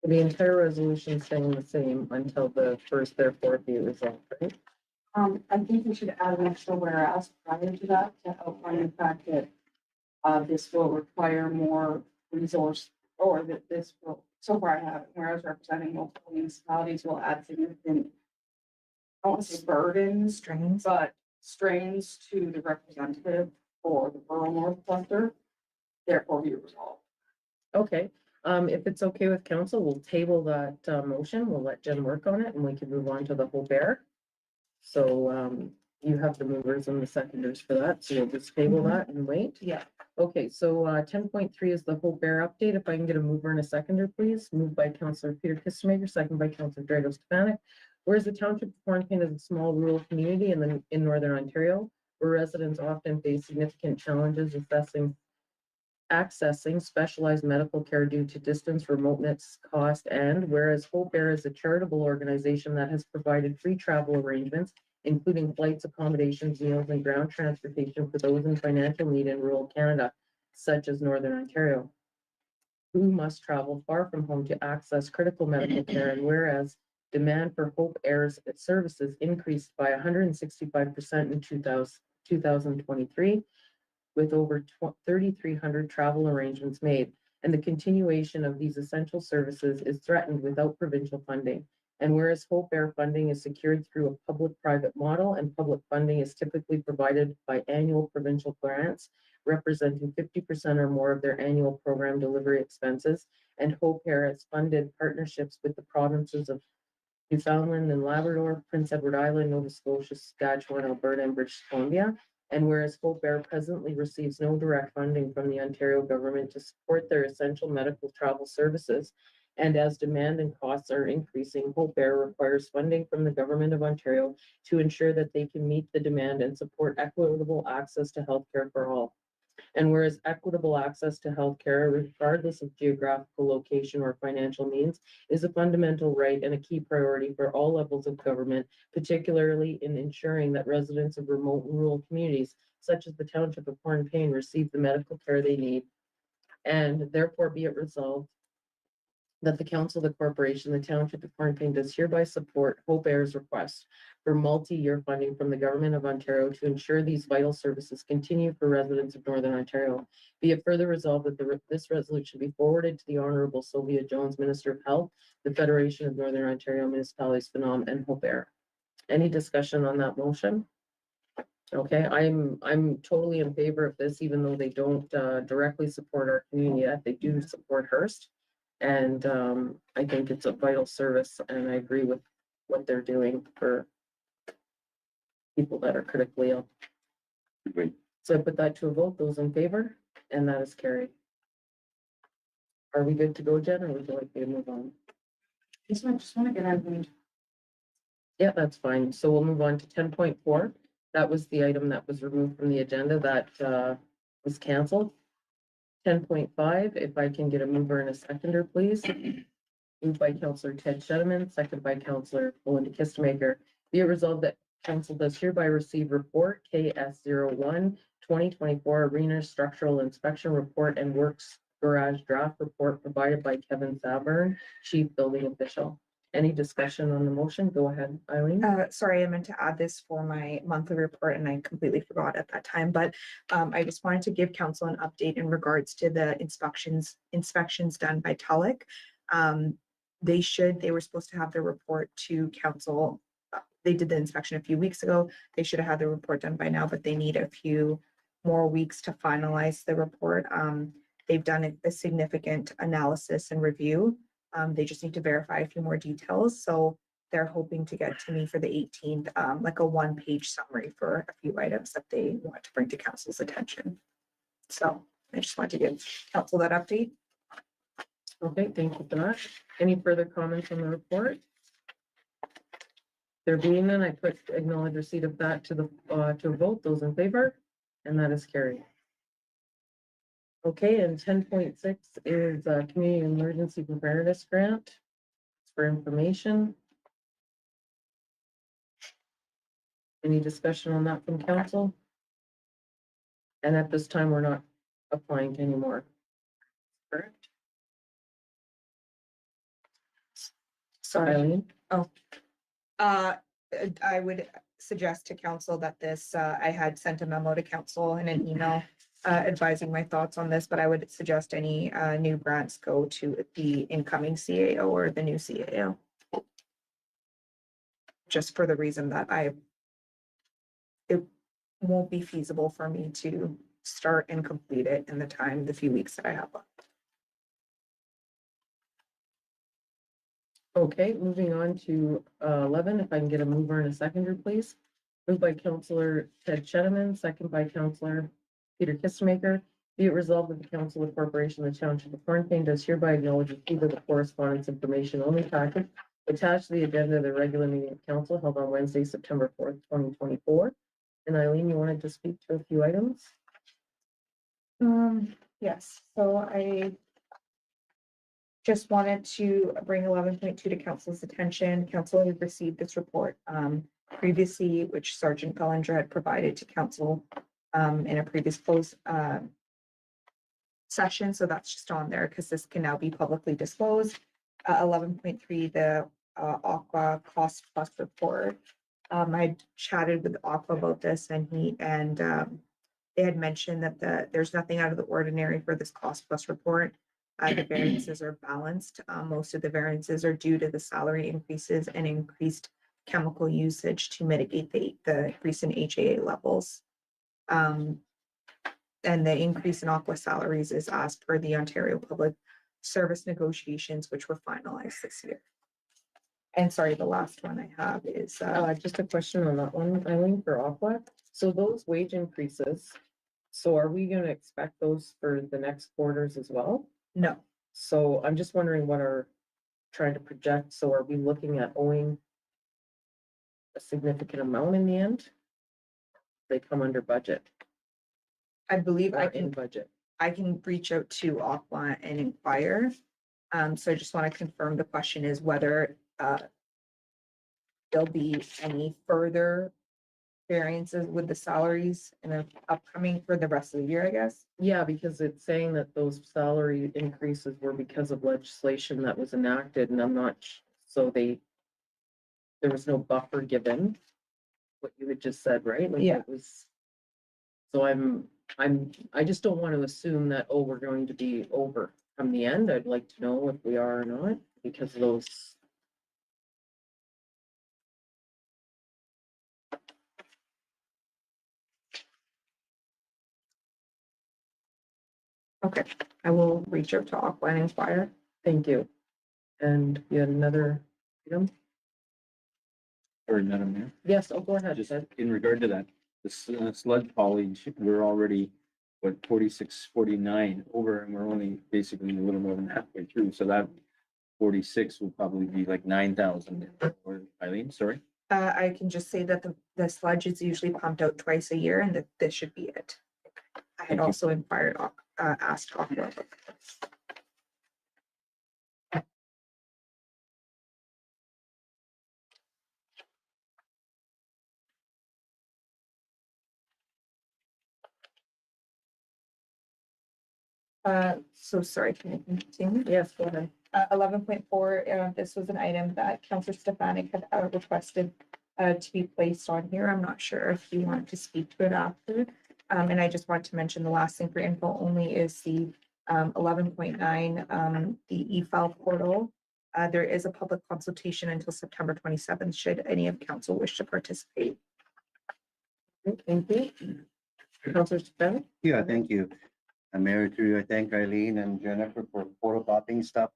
S1: The entire resolution staying the same until the first therefore be resolved, right?
S10: I think we should add an extra whereas prior to that to outline the fact that this will require more resource, or that this will, so far I have, it, whereas representing multiple municipalities will add significant, I don't want to say burdens,
S6: Strains.
S10: but strains to the representative for the rural north cluster, therefore be resolved.
S1: Okay, if it's okay with council, we'll table that, motion. We'll let Jen work on it and we can move on to the whole bear. So, you have the movers and the seconders for that, so we'll just table that and wait.
S10: Yeah.
S1: Okay, so, 10.3 is the whole bear update. If I can get a mover and a seconder, please. Moved by Councillor Peter Kissmaker, second by Councillor Drago Stefanik. Whereas the Township of Hornepayne is a small rural community in Northern Ontario, where residents often face significant challenges accessing specialized medical care due to distance, remoteness, cost, and whereas Hope Air is a charitable organization that has provided free travel arrangements, including flights, accommodations, meals, and ground transportation for those in financial need in rural Canada, such as Northern Ontario, who must travel far from home to access critical medical care, and whereas demand for Hope Air's services increased by 165% in 2023, with over 3,300 travel arrangements made, and the continuation of these essential services is threatened without provincial funding. And whereas Hope Air funding is secured through a public-private model, and public funding is typically provided by annual provincial grants representing 50% or more of their annual program delivery expenses, and Hope Air has funded partnerships with the provinces of Newfoundland and Labrador, Prince Edward Island, Nova Scotia, Saskatchewan, Alberta, and British Columbia. And whereas Hope Air presently receives no direct funding from the Ontario government to support their essential medical travel services, and as demand and costs are increasing, Hope Air requires funding from the Government of Ontario to ensure that they can meet the demand and support equitable access to healthcare for all. And whereas equitable access to healthcare, regardless of geographical location or financial means, is a fundamental right and a key priority for all levels of government, particularly in ensuring that residents of remote and rural communities, such as the Township of Hornepayne, receive the medical care they need. And therefore be it resolved that the Council of the Corporation, the Township of Hornepayne, does hereby support Hope Air's request for multi-year funding from the Government of Ontario to ensure these vital services continue for residents of Northern Ontario. Be it further resolved that this resolution be forwarded to the Honorable Sylvia Jones, Minister of Health, the Federation of Northern Ontario Municipalities, Phenom, and Hope Air. Any discussion on that motion? Okay, I'm totally in favor of this, even though they don't directly support our community, yet they do support Hearst. And I think it's a vital service, and I agree with what they're doing for people that are critically ill.
S2: Great.
S1: So I put that to a vote. Those in favor, and that is carried. Are we good to go, Jen, or would you like me to move on?
S10: I just want to get everything.
S1: Yeah, that's fine. So we'll move on to 10.4. That was the item that was removed from the agenda that was canceled. 10.5, if I can get a mover and a seconder, please. Moved by Councillor Ted Shedeman, second by Councillor Belinda Kistemaker. Be it resolved that council does hereby receive report KS01 2024 Arena Structural Inspection Report and Works Garage Draft Report provided by Kevin Saburn, Chief Building Official. Any discussion on the motion? Go ahead, Eileen.
S6: Sorry, I meant to add this for my monthly report and I completely forgot at that time, but I just wanted to give council an update in regards to the inspections done by TELEC. They were supposed to have their report to council. They did the inspection a few weeks ago. They should have had the report done by now, but they need a few more weeks to finalize the report. They've done a significant analysis and review. They just need to verify a few more details. So they're hoping to get to me for the 18th, like a one-page summary for a few items that they want to bring to council's attention. So I just want to give council that update.
S1: Okay, thank you for that. Any further comments on the report? There being none, I put acknowledge receipt of that to a vote. Those in favor, and that is carried. Okay, and 10.6 is a community emergency preparedness grant. It's for information. Any discussion on that from council? And at this time, we're not applying to any more. Correct?
S6: Sorry.
S1: Eileen?
S6: I would suggest to council that this, I had sent a memo to council and an email advising my thoughts on this, but I would suggest any new grants go to the incoming CAO or the new CAO. Just for the reason that it won't be feasible for me to start and complete it in the few weeks that I have left.
S1: Okay, moving on to 11, if I can get a mover and a seconder, please. Moved by Counselor Ted Cheneman, second by Counselor Peter Kissmaker. Be it resolved that the Council of Corporation of the Township of Hornepayne does hereby acknowledge receipt of the correspondence information only packet attached to the agenda of the regular meeting of council held on Wednesday, September 4th, 2024. And Eileen, you wanted to speak to a few items?
S6: Yes, so I just wanted to bring 11.2 to council's attention. Council had received this report previously, which Sergeant Bellinger had provided to council in a previous closed session. So that's just on there because this can now be publicly disclosed. 11.3, the Aqua Cost Plus report. I chatted with Aqua about this and they had mentioned that there's nothing out of the ordinary for this Cost Plus report. The variances are balanced. Most of the variances are due to the salary increases and increased chemical usage to mitigate the increase in HAA levels. And the increase in Aqua salaries is as per the Ontario Public Service negotiations, which were finalized this year. And sorry, the last one I have is
S1: Just a question on that one, Eileen, for Aqua. So those wage increases, so are we gonna expect those for the next quarters as well?
S6: no.
S1: So I'm just wondering what are trying to project. So are we looking at owing a significant amount in the end? They come under budget
S6: I believe
S1: or
S6: I
S1: in
S6: can
S1: budget.
S6: reach out to Aqua and inquire. So I just want to confirm the question is whether there'll be any further variances with the salaries in the upcoming for the rest of the year, I guess.
S1: Yeah, because it's saying that those salary increases were because of legislation that was enacted and I'm not, so there was no buffer given. What you had just said, right? Like
S6: Yeah.
S1: it was. So I just don't want to assume that, oh, we're going to be over from the end. I'd like to know if we are or not because of those.
S6: Okay, I will reach out to Aqua and inquire.
S1: Thank you. And you had another item?
S8: Or Madam Mayor,
S1: Yes, oh, go ahead.
S8: just
S1: Ted.
S8: in regard to that, the sludge haulage, we're already, 46, 49 over, and we're only basically a little more than halfway through, so that 46 will probably be like 9,000. Or Eileen, sorry.
S6: I can just say that the sludge is usually pumped out twice a year and that this should be it. I had
S8: Thank you.
S6: also inquired, asked Aqua about this. So sorry, can I continue?
S1: Yes, go ahead.
S6: 11.4, this was an item that Councillor Stefanik had requested to be placed on here. I'm not sure if you want to speak to it after. And I just want to mention the last thing for info only is the 11.9, the e-file portal. There is a public consultation until September 27th, should any of council wish to participate.
S1: Thank you. Councilor Stefanik?
S4: Yeah, thank you. I'm married to you. I thank Eileen and Jennifer for photocopying stuff.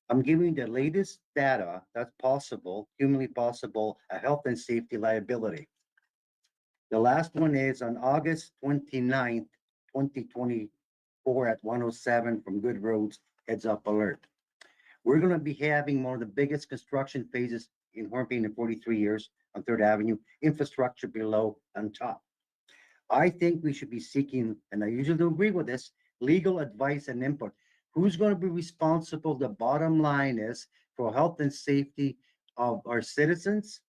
S4: I'm giving the latest data that's possible, humanly possible, a health and safety liability. The last one is on August 29th, 2024 at 107 from Good Roads, heads up alert. We're gonna be having one of the biggest construction phases in Hornepayne in 43 years on 3rd Avenue, infrastructure below and top. I think we should be seeking, and I usually don't agree with this, legal advice and input. Who's going to be responsible? The bottom line is for health and safety of our citizens.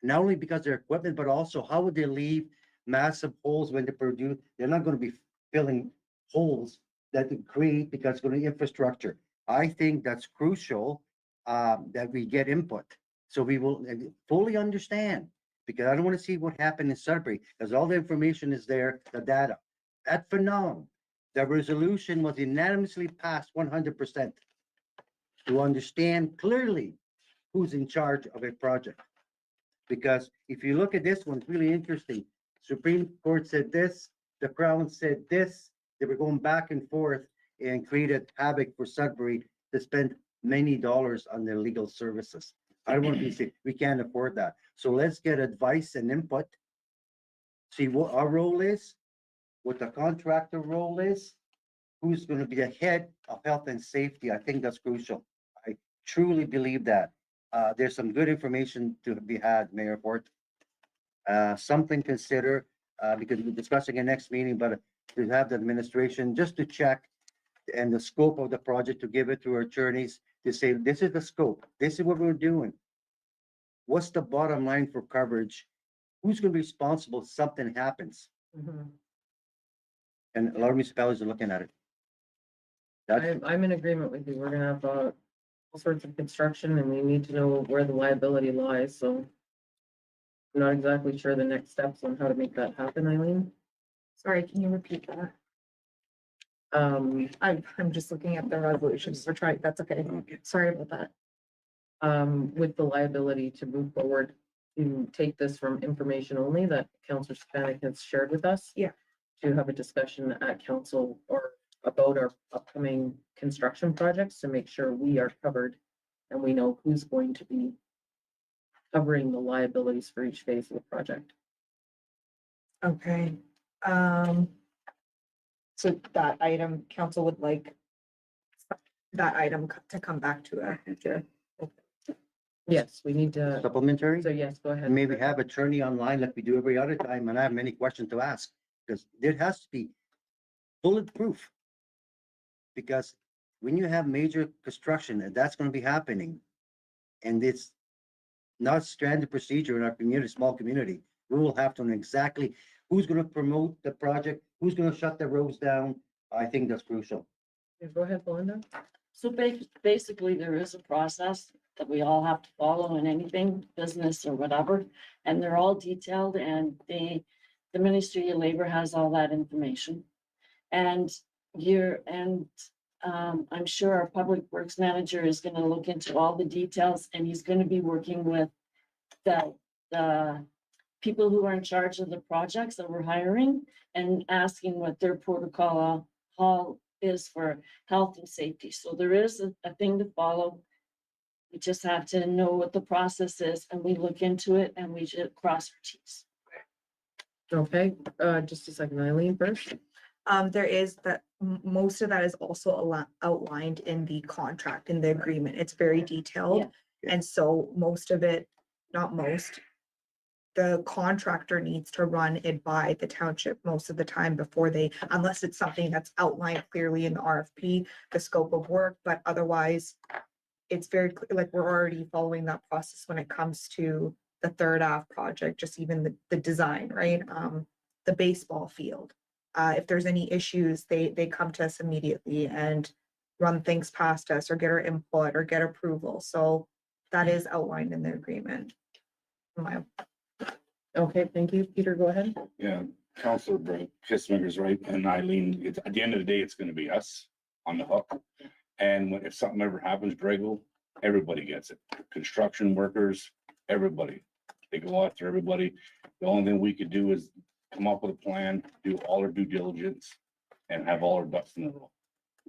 S4: Not only because of their equipment, but also how would they leave massive holes when they produce? They're not going to be filling holes that they create because it's going to be infrastructure. I think that's crucial, that we get input. So we will fully understand, because I don't want to see what happened in Sudbury, because all the information is there, the data. At Phenom, the resolution was unanimously passed 100% to understand clearly who's in charge of a project. Because if you look at this one, it's really interesting. Supreme Court said this, the Crown said this, they were going back and forth and created havoc for Sudbury to spend many dollars on their legal services. I don't want to be saying, we can't afford that. So let's get advice and input. See what our role is, what the contractor role is, who's going to be the head of health and safety. I think that's crucial. I truly believe that. There's some good information to be had, Mayor Fort. Something to consider, because we're discussing in next meeting, but to have the administration just to check and the scope of the project, to give it to our attorneys to say, this is the scope, this is what we're doing. What's the bottom line for coverage? Who's going to be responsible if something happens?
S1: Mhm.
S4: And a lot of municipalities are looking at it. That's,
S1: I'm in agreement with you. We're gonna have, all sorts of construction and we need to know where the liability lies, so. I'm not exactly sure the next steps on how to make that happen, Eileen.
S6: Sorry, can you repeat that? I'm just looking at the resolutions. We're trying, that's okay. Sorry about that.
S1: With the liability to move forward, to take this from information only that Councillor Stefanik has shared with us.
S6: Yeah.
S1: To have a discussion at council or about our upcoming construction projects to make sure we are covered and we know who's going to be covering the liabilities for each phase of the project.
S6: Okay, so that item, council would like that item to come back to a.
S1: Yes, we need to,
S4: supplementary.
S1: so yes, go ahead.
S4: Maybe have attorney online like we do every other time, and I have many questions to ask, because there has to be bulletproof. Because when you have major construction, and that's gonna be happening, and it's not standard procedure in our community, small community, we will have to know exactly who's gonna promote the project, who's gonna shut the roads down. I think that's crucial.
S1: Yeah, go ahead, Belinda.
S7: So basically, there is a process that we all have to follow in anything, business or whatever, and they're all detailed and the Ministry of Labor has all that information. And I'm sure our Public Works Manager is gonna look into all the details and he's gonna be working with the people who are in charge of the projects that we're hiring and asking what their protocol is for health and safety. So there is a thing to follow. We just have to know what the process is and we look into it and we should cross our T's.
S1: Okay, just a second, Eileen first.
S6: There is that, most of that is also outlined in the contract, in the agreement. It's very detailed.
S4: Yeah.
S6: And so most of it, not most, the contractor needs to run it by the township most of the time before they, unless it's something that's outlined clearly in the RFP, the scope of work, but otherwise it's very clear, like we're already following that process when it comes to the third Ave project, just even the design, right? The baseball field. If there's any issues, they come to us immediately and run things past us or get our input or get approval. So that is outlined in the agreement.
S1: Okay, thank you. Peter, go ahead.
S2: Yeah, Counselor Kissmaker's right, and Eileen, at the end of the day, it's gonna be us on the hook. And if something ever happens, Drago, everybody gets it. Construction workers, everybody. They go after everybody. The only thing we could do is come up with a plan, do all our due diligence, and have all our ducks in a row.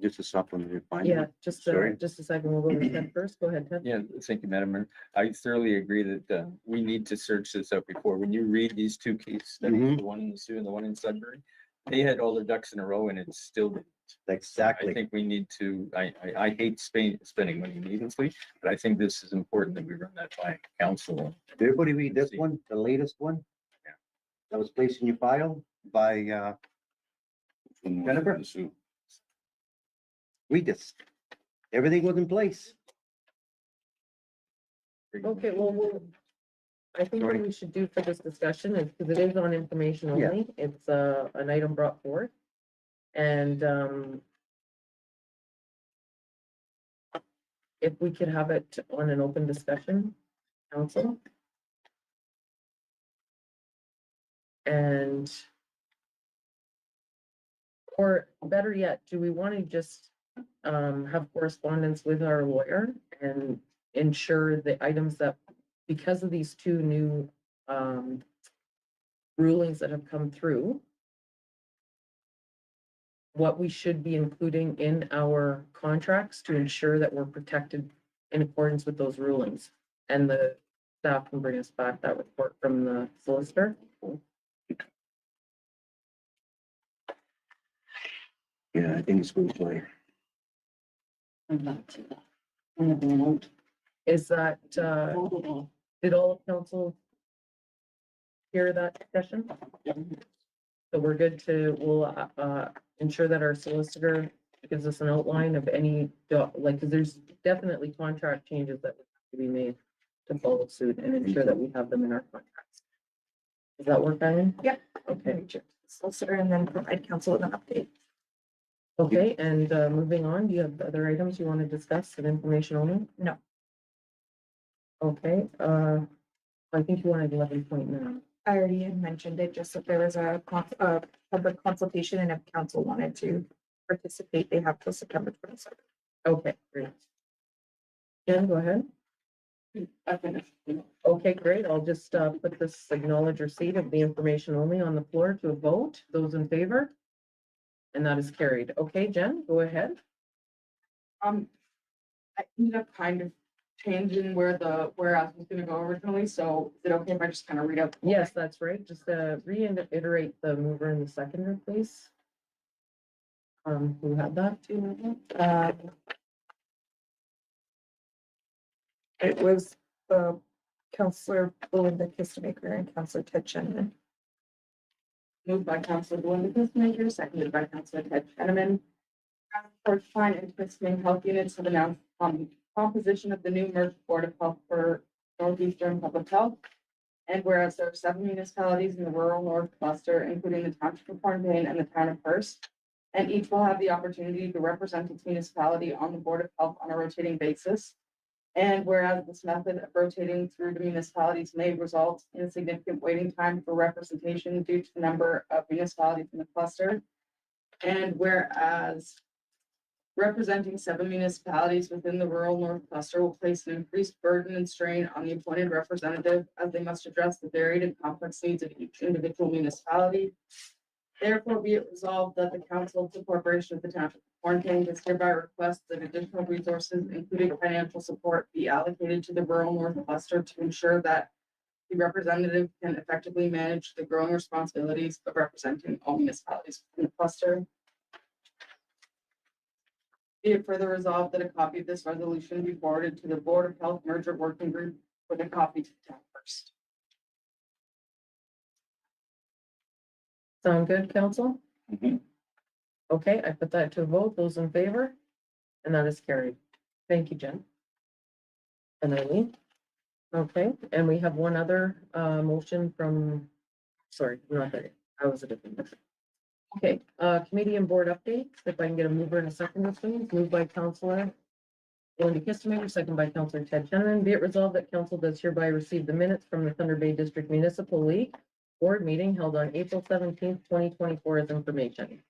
S4: Just a supplementary fine.
S1: Yeah, just
S4: Sorry.
S1: a second. We'll go to Ted first. Go ahead, Ted.
S8: Yeah, thank you, Madam Mayor. I thoroughly agree that we need to search this out before. When you read these two case studies,
S4: Mhm.
S8: the one in Sioux and the one in Sudbury, they had all their ducks in a row and it still didn't. I
S4: Exactly.
S8: think we need to, I hate spending money needlessly, but I think this is important that we run that by council.
S4: Did everybody read this one, the latest one?
S8: Yeah.
S4: That was placed in your file by, Jennifer? read this. Everything was in place.
S1: Okay, well, I think what
S4: Sorry.
S1: we should do for this discussion is, because it is on information
S4: Yeah.
S1: only, it's an item brought forth. And if we could have it on an open discussion, council. And or better yet, do we want to just have correspondence with our lawyer and ensure the items that, because of these two new rulings that have come through, what we should be including in our contracts to ensure that we're protected in accordance with those rulings? And the staff can bring us back that report from the solicitor.
S8: Yeah, I think it's good play.
S7: I'm not to that. I'm not gonna vote.
S1: Is that,
S7: Vote at all.
S1: did all of council hear that discussion? So we're good to, we'll, ensure that our solicitor gives us an outline of any, like, cause there's definitely contract changes that have to be made to follow suit and ensure that we have them in our contracts. Does that work, Diane?
S6: Yep.
S1: Okay,
S6: Solicitor and then provide council with an update.
S1: okay, and, moving on, do you have other items you want to discuss and information only?
S6: No.
S1: Okay, I think you wanted 11.9.
S6: I already had mentioned it, just that there was a public consultation and if council wanted to participate, they have till September 27th.
S1: Okay, great. Jen, go ahead.
S10: I finished.
S1: Okay, great. I'll just put this acknowledge receipt of the information only on the floor to a vote. Those in favor? And that is carried. Okay, Jen, go ahead.
S10: I ended up kind of changing where the whereas was gonna go originally, so is it okay if I just kind of read out? the whole
S1: Yes,
S10: thing?
S1: that's right. Just reiterate the mover and the seconder, please. Who had that? Do you know that?
S6: It was Councillor Belinda Kistemaker and Councillor Ted Shannon.
S10: Moved by Councilor Belinda Kissmaker, seconded by Councilor Ted Cheneman. Hornepayne and Kissimmee Health Units have announced composition of the new merged Board of Health for Northeastern Public Health. And whereas there are 7 municipalities in the rural north cluster, including the Township of Hornepayne and the town of Hearst, and each will have the opportunity to represent its municipality on the Board of Health on a rotating basis. And whereas this method of rotating through the municipalities may result in a significant waiting time for representation due to the number of municipalities in the cluster. And whereas representing 7 municipalities within the rural north cluster will place an increased burden and strain on the appointed representative as they must address the varied and complex needs of each individual municipality. Therefore, be it resolved that the Council of the Corporation of the Township of Hornepayne does hereby request that additional resources, including financial support, be allocated to the rural north cluster to ensure that the representative can effectively manage the growing responsibilities of representing all municipalities in the cluster. Be it further resolved that a copy of this resolution be forwarded to the Board of Health Merger Working Group with a copy to the town first.
S1: Sound good, council?
S2: Mhm.
S1: Okay, I put that to a vote. Those in favor? And that is carried. Thank you, Jen. And Eileen? Okay, and we have one other motion from, sorry, not that, I was a different motion. Okay, committee and board updates. If I can get a mover and a seconder, please. Moved by Councilor Belinda Kistemaker, second by Councilor Ted Shannon. Be it resolved that council does hereby receive the minutes from the Thunder Bay District Municipal League Board meeting held on April 17th, 2024 as information.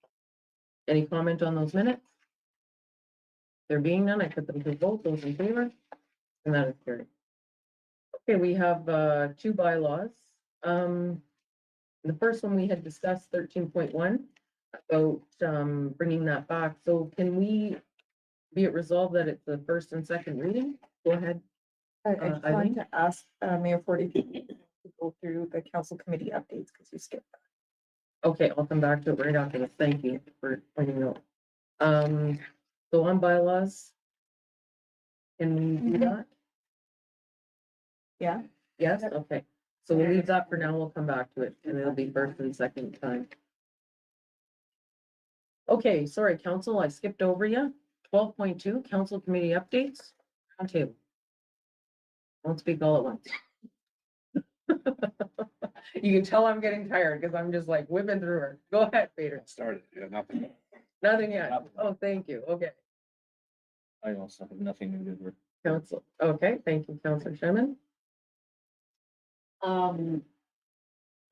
S1: Any comment on those minutes? There being none, I put them to vote. Those in favor? And that is carried. Okay, we have 2 bylaws. The first one we had discussed 13.1 about bringing that back. So can we be it resolved that it's the first and second reading? Go ahead.
S6: I just
S1: Eileen?
S6: wanted to ask Mayor Forty to go through the council committee updates because you skipped that.
S1: Okay, I'll come back to it right after this. Thank you for pointing out. So on bylaws. Can we do that?
S6: Yeah.
S1: Yes, okay. So we'll leave that for now. We'll come back to it and it'll be first and second time. Okay, sorry, council, I skipped over you. 12.2, council committee updates, roundtable. Don't speak all at once. You can tell I'm getting tired because I'm just like whipping through her. Go ahead, Peter.
S2: Started, yeah, nothing.
S1: Nothing yet. Oh, thank you. Okay.
S8: I also have nothing to do with.
S1: Council, okay, thank you, Councillor Sherman.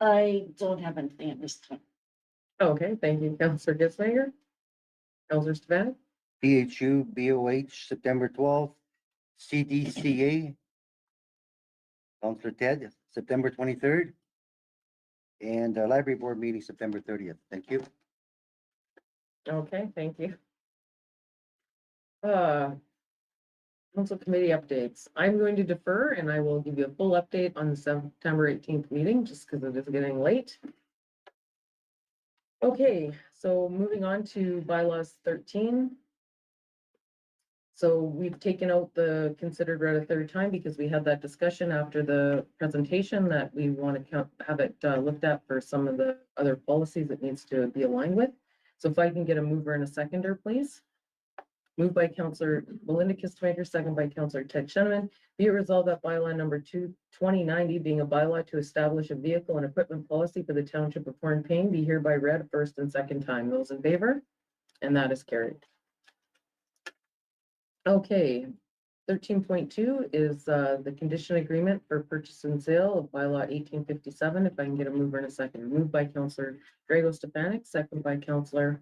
S7: I don't have anything at this time.
S1: Okay, thank you, Councillor Gissmaker. Councillor Stefanik,
S4: PHU, BOH, September 12th, CDCA, Counselor Ted, September 23rd, and Library Board meeting, September 30th. Thank you.
S1: okay, thank you. Council committee updates. I'm going to defer and I will give you a full update on the September 18th meeting, just because it is getting late. Okay, so moving on to bylaws 13. So we've taken out the considered read a third time because we had that discussion after the presentation that we want to have it looked at for some of the other policies it needs to be aligned with. So if I can get a mover and a seconder, please. Moved by Councillor Melinda Kistemaker, second by Councillor Ted Shenman. Be it resolved that bylaw number 2090, being a bylaw to establish a vehicle and equipment policy for the Township of Hornepayne, be hereby read first and second time. Those in favor? And that is carried. Okay, 13.2 is the condition agreement for purchase and sale of bylaw 1857. If I can get a mover in a second. Moved by Councillor Drago Stefanik, second by Councillor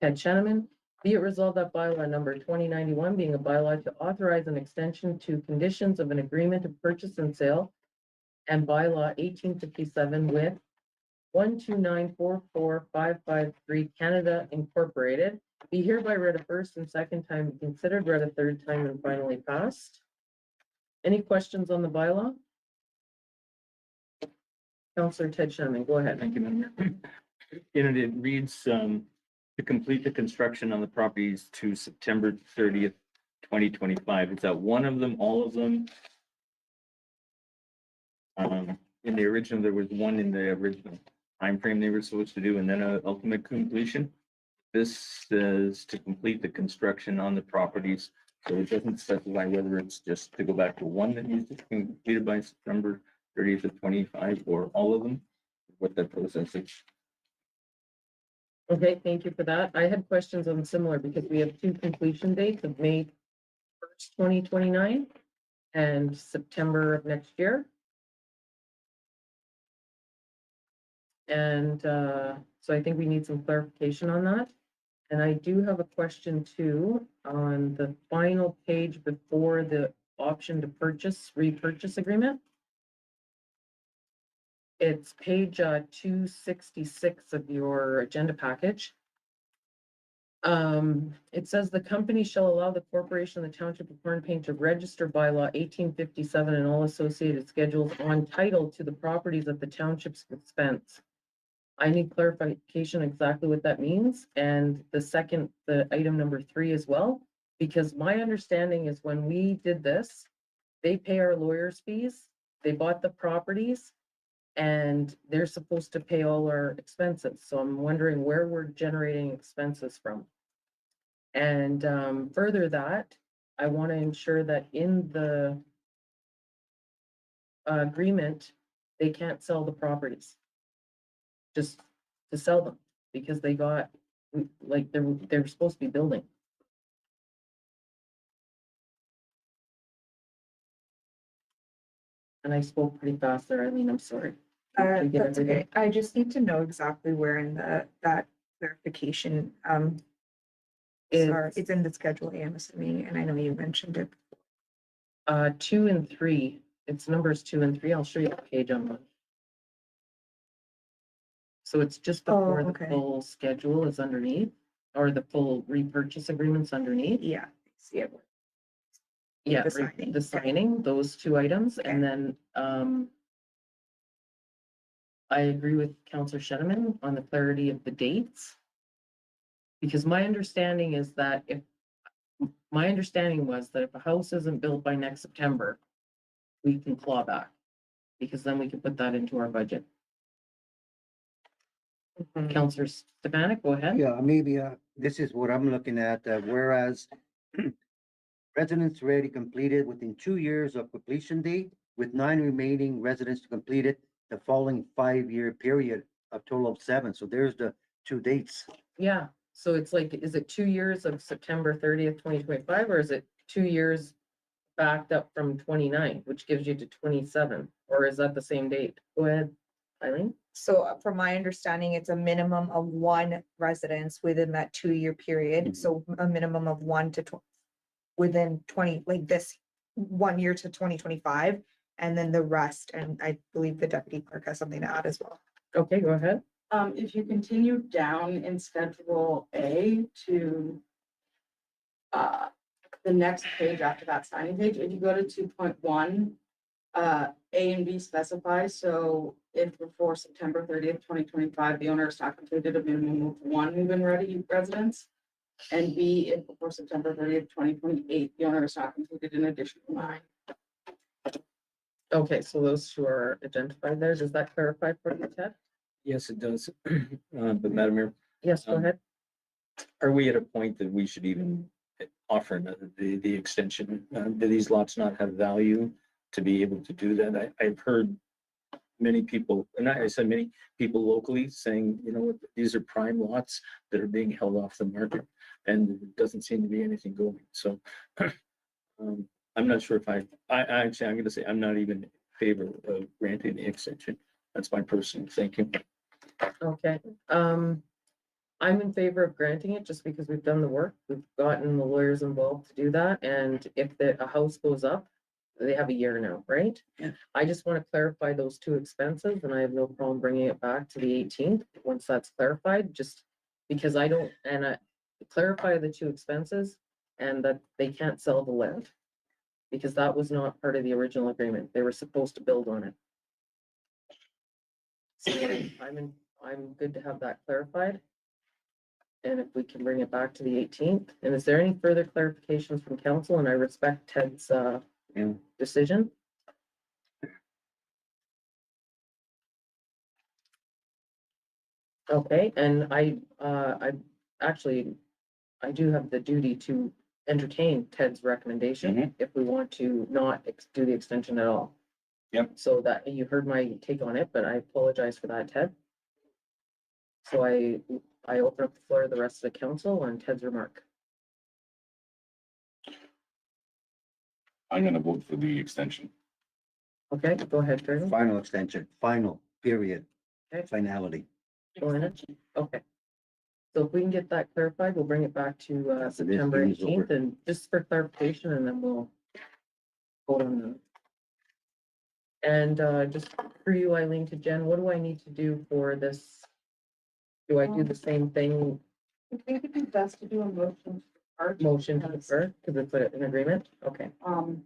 S1: Ted Shenman. Be it resolved that bylaw number 2091, being a bylaw to authorize an extension to conditions of an agreement of purchase and sale, and bylaw 1857 with 129445553 Canada Incorporated, be hereby read a first and second time, considered read a third time, and finally passed. Any questions on the bylaw? Councillor Ted Shenman, go ahead.
S8: Thank you, Madam Mayor. And it reads, to complete the construction on the properties to September 30th, 2025. Is that one of them, all of them? In the original, there was one in the original timeframe they were supposed to do, and then a ultimate completion. This says to complete the construction on the properties, so it doesn't specify whether it's just to go back to one that needs to be completed by September 30th of 25, or all of them, what that process is.
S1: Okay, thank you for that. I had questions on similar because we have two completion dates of May 1st, 2029 and September of next year. And so I think we need some clarification on that. And I do have a question too on the final page before the option to purchase, repurchase agreement. It's page 266 of your agenda package. It says the company shall allow the corporation of the Township of Hornepayne to register bylaw 1857 and all associated schedules on title to the properties at the township's expense. I need clarification exactly what that means. And the item number 3 as well, because my understanding is when we did this, they pay our lawyers' fees, they bought the properties, and they're supposed to pay all our expenses. So I'm wondering where we're generating expenses from. And further that, I want to ensure that in the agreement, they can't sell the properties. Just to sell them, because they got, like, they're supposed to be building. And I spoke pretty fast there, Eileen, I'm sorry. Did you get
S6: That's
S1: everything?
S6: okay. I just need to know exactly where in that clarification, sorry, it's in the Schedule A, I'm assuming, and I know you mentioned it.
S1: 2 and 3, it's numbers 2 and 3, I'll show you the page I'm on. So it's just before the
S6: okay.
S1: full schedule is underneath, or the full repurchase agreements underneath.
S6: Yeah, see it.
S1: Yeah,
S6: The signing,
S1: the
S6: okay.
S1: signing, those 2 items, and then, I agree with Councillor Shenman on the clarity of the dates. Because my understanding is that my understanding was that if a house isn't built by next September, we can claw back, because then we can put that into our budget. Councillor Stefanik, go ahead.
S4: Yeah, maybe, this is what I'm looking at, whereas residents already completed within 2 years of completion date, with 9 remaining residents to complete it the following 5-year period, a total of 7. So there's the 2 dates.
S1: Yeah, So it's like, is it 2 years of September 30th, 2025, or is it 2 years backed up from 29, which gives you to 27, or is that the same date? Go ahead, Eileen.
S6: So from my understanding, it's a minimum of one residence within that 2-year period. So a minimum of within 20, like this 1 year to 2025, and then the rest. And I believe the deputy clerk has something to add as well.
S1: Okay, go ahead.
S10: If you continue down in Schedule A to the next page after that signing page, if you go to 2.1, A and B specify, so if before September 30th, 2025, the owner has not completed a minimum of one move-in ready residence. And B, if before September 30th, 2028, the owner has not completed an additional 9.
S1: Okay, so those two are identified there. Does that clarify for you, Ted?
S8: Yes, it does. But Madam Mayor,
S1: Yes, go
S8: Um,
S1: ahead.
S8: are we at a point that we should even offer the extension? Do these lots not have value to be able to do that? I've heard many people, and I said many people locally saying, you know what, these are prime lots that are being held off the market, and there doesn't seem to be anything going. So I'm not sure if I actually, I'm gonna say I'm not even in favor of granting the extension. That's my personal thinking.
S1: Okay, I'm in favor of granting it just because we've done the work. We've gotten the lawyers involved to do that, and if a house goes up, they have a year now, right?
S8: Yeah.
S1: I just want to clarify those two expenses, and I have no problem bringing it back to the 18th, once that's clarified, just because I don't, and I clarify the two expenses and that they can't sell the land. Because that was not part of the original agreement. They were supposed to build on it. So I'm good to have that clarified. And if we can bring it back to the 18th, and is there any further clarifications from council? And I respect Ted's
S8: Yeah.
S1: decision. Okay, and I actually, I do have the duty to entertain Ted's recommendation if we want to not do the extension at all.
S2: Yep.
S1: So that you heard my take on it, but I apologize for that, Ted. So I open up the floor to the rest of the council on Ted's remark.
S2: I'm gonna vote for the extension.
S1: Okay, go ahead, Jordan.
S4: Final extension, final, period,
S1: Okay.
S4: finality.
S1: Go ahead. Okay. So if we can get that clarified, we'll bring it back to September
S4: meeting's over.
S1: 18th, and just for clarification, and then we'll vote on them. And just for you, Eileen, to Jen, what do I need to do for this? Do I do the same thing,
S10: I think it'd be best to do a motion.
S1: motion to defer, because it's an agreement? Okay,
S10: And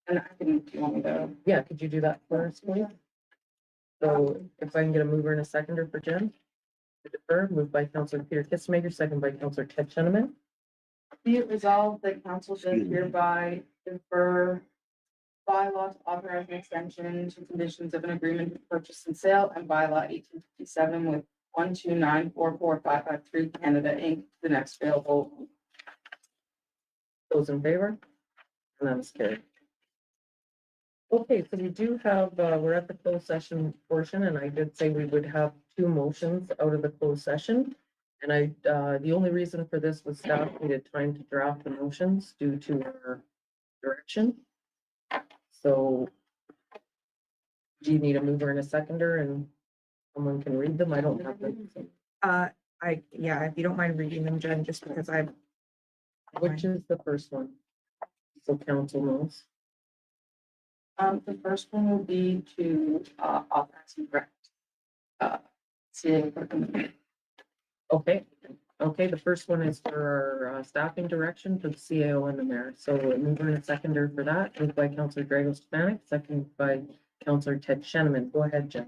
S10: I can, do you want me to?
S1: yeah, could you do that first, please? So if I can get a mover and a seconder for Jen? To defer, moved by Counselor Peter Kissmaker, second by Counselor Ted Cheneman.
S10: Be it resolved that council does
S4: Excuse me.
S10: hereby defer bylaw to authorize an extension to conditions of an agreement to purchase and sale and bylaw 1857 with 129445553 Canada Inc. to the next available.
S1: Those in favor? And that is carried. Okay, so we do have, we're at the closed session portion, and I did say we would have 2 motions out of the closed session. And the only reason for this was staff needed time to draft the motions due to our direction. So do you need a mover and a seconder, and someone can read them? I don't have them.
S6: Yeah, if you don't mind reading them, Jen, just because I've.
S1: Which is the first one? So council knows.
S10: The first one will be to authorize and direct. CA clerk and the-
S1: Okay, the first one is for our staffing direction for the CAO and the mayor. So a mover and a seconder for that, moved by Counselor Drago Stefanik, second by Counselor Ted Cheneman. Go ahead, Jen.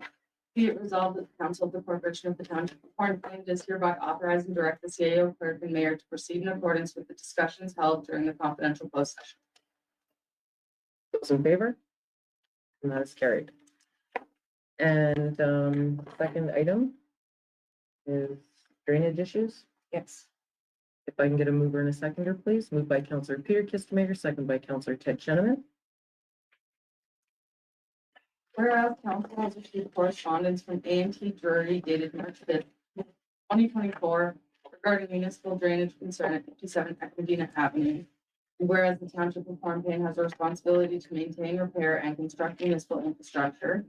S10: Be it resolved that the council of the corporation of the township of Hornepayne does hereby authorize and direct the CAO clerk and mayor to proceed in accordance with the discussions held during the confidential closed session.
S1: Those in favor? And that is carried. And second item is drainage issues.
S6: Yes.
S1: If I can get a mover and a seconder, please. Moved by Counselor Peter Kistemaker, second by Counselor Ted Cheneman.
S10: Whereas council has received correspondence from A&T Drury dated March 5th, 2024 regarding municipal drainage concern at 57 Medina Avenue. And whereas the Township of Hornepayne has a responsibility to maintain, repair, and construct municipal infrastructure.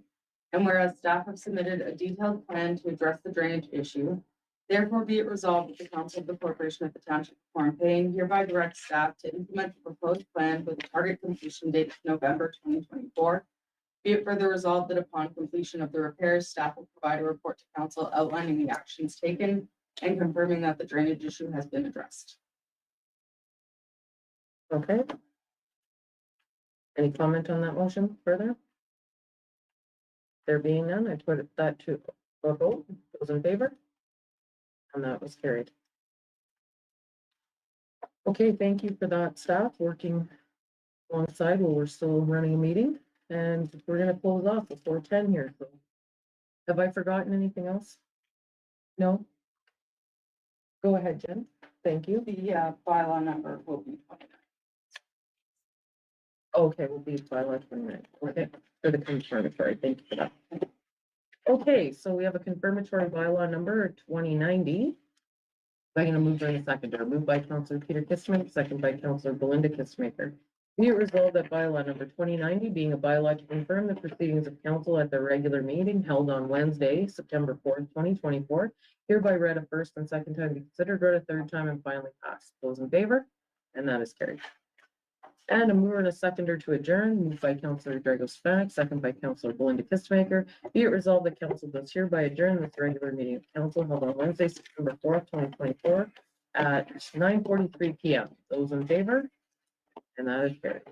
S10: And whereas staff have submitted a detailed plan to address the drainage issue. Therefore, be it resolved that the Council of the Corporation of the Township of Hornepayne hereby directs staff to implement the proposed plan with a target completion date of November 2024. Be it further resolved that upon completion of the repairs, staff will provide a report to council outlining the actions taken and confirming that the drainage issue has been addressed.
S1: Okay. Any comment on that motion further? There being none, I put that to a vote. Those in favor? And that was carried. Okay, thank you for that, staff, working alongside while we're still running a meeting. And we're gonna close off before 10 here, so. Have I forgotten anything else? No? Go ahead, Jen. Thank you.
S10: The bylaw number will be 29.
S1: Okay, we'll be bylaw 29. Okay, for the confirmatory. Thank you for that. Okay, so we have a confirmatory bylaw number 2090. I'm gonna move in a second. Moved by Councillor Peter Kissmaker, second by Councillor Belinda Kissmaker. Be it resolved that bylaw number 2090 being a bylaw to confirm the proceedings of council at the regular meeting held on Wednesday, September 4th, 2024, hereby read a first and second time, be considered read a third time, and finally passed. Those in favor? And that is carried. And a mover and a seconder to adjourn, moved by Councillor Drago Spanik, second by Councillor Belinda Kissmaker. Be it resolved that council does hereby adjourn this regular meeting of council held on Wednesday, September 4th, 2024 at 9:43 PM. Those in favor? And that is carried.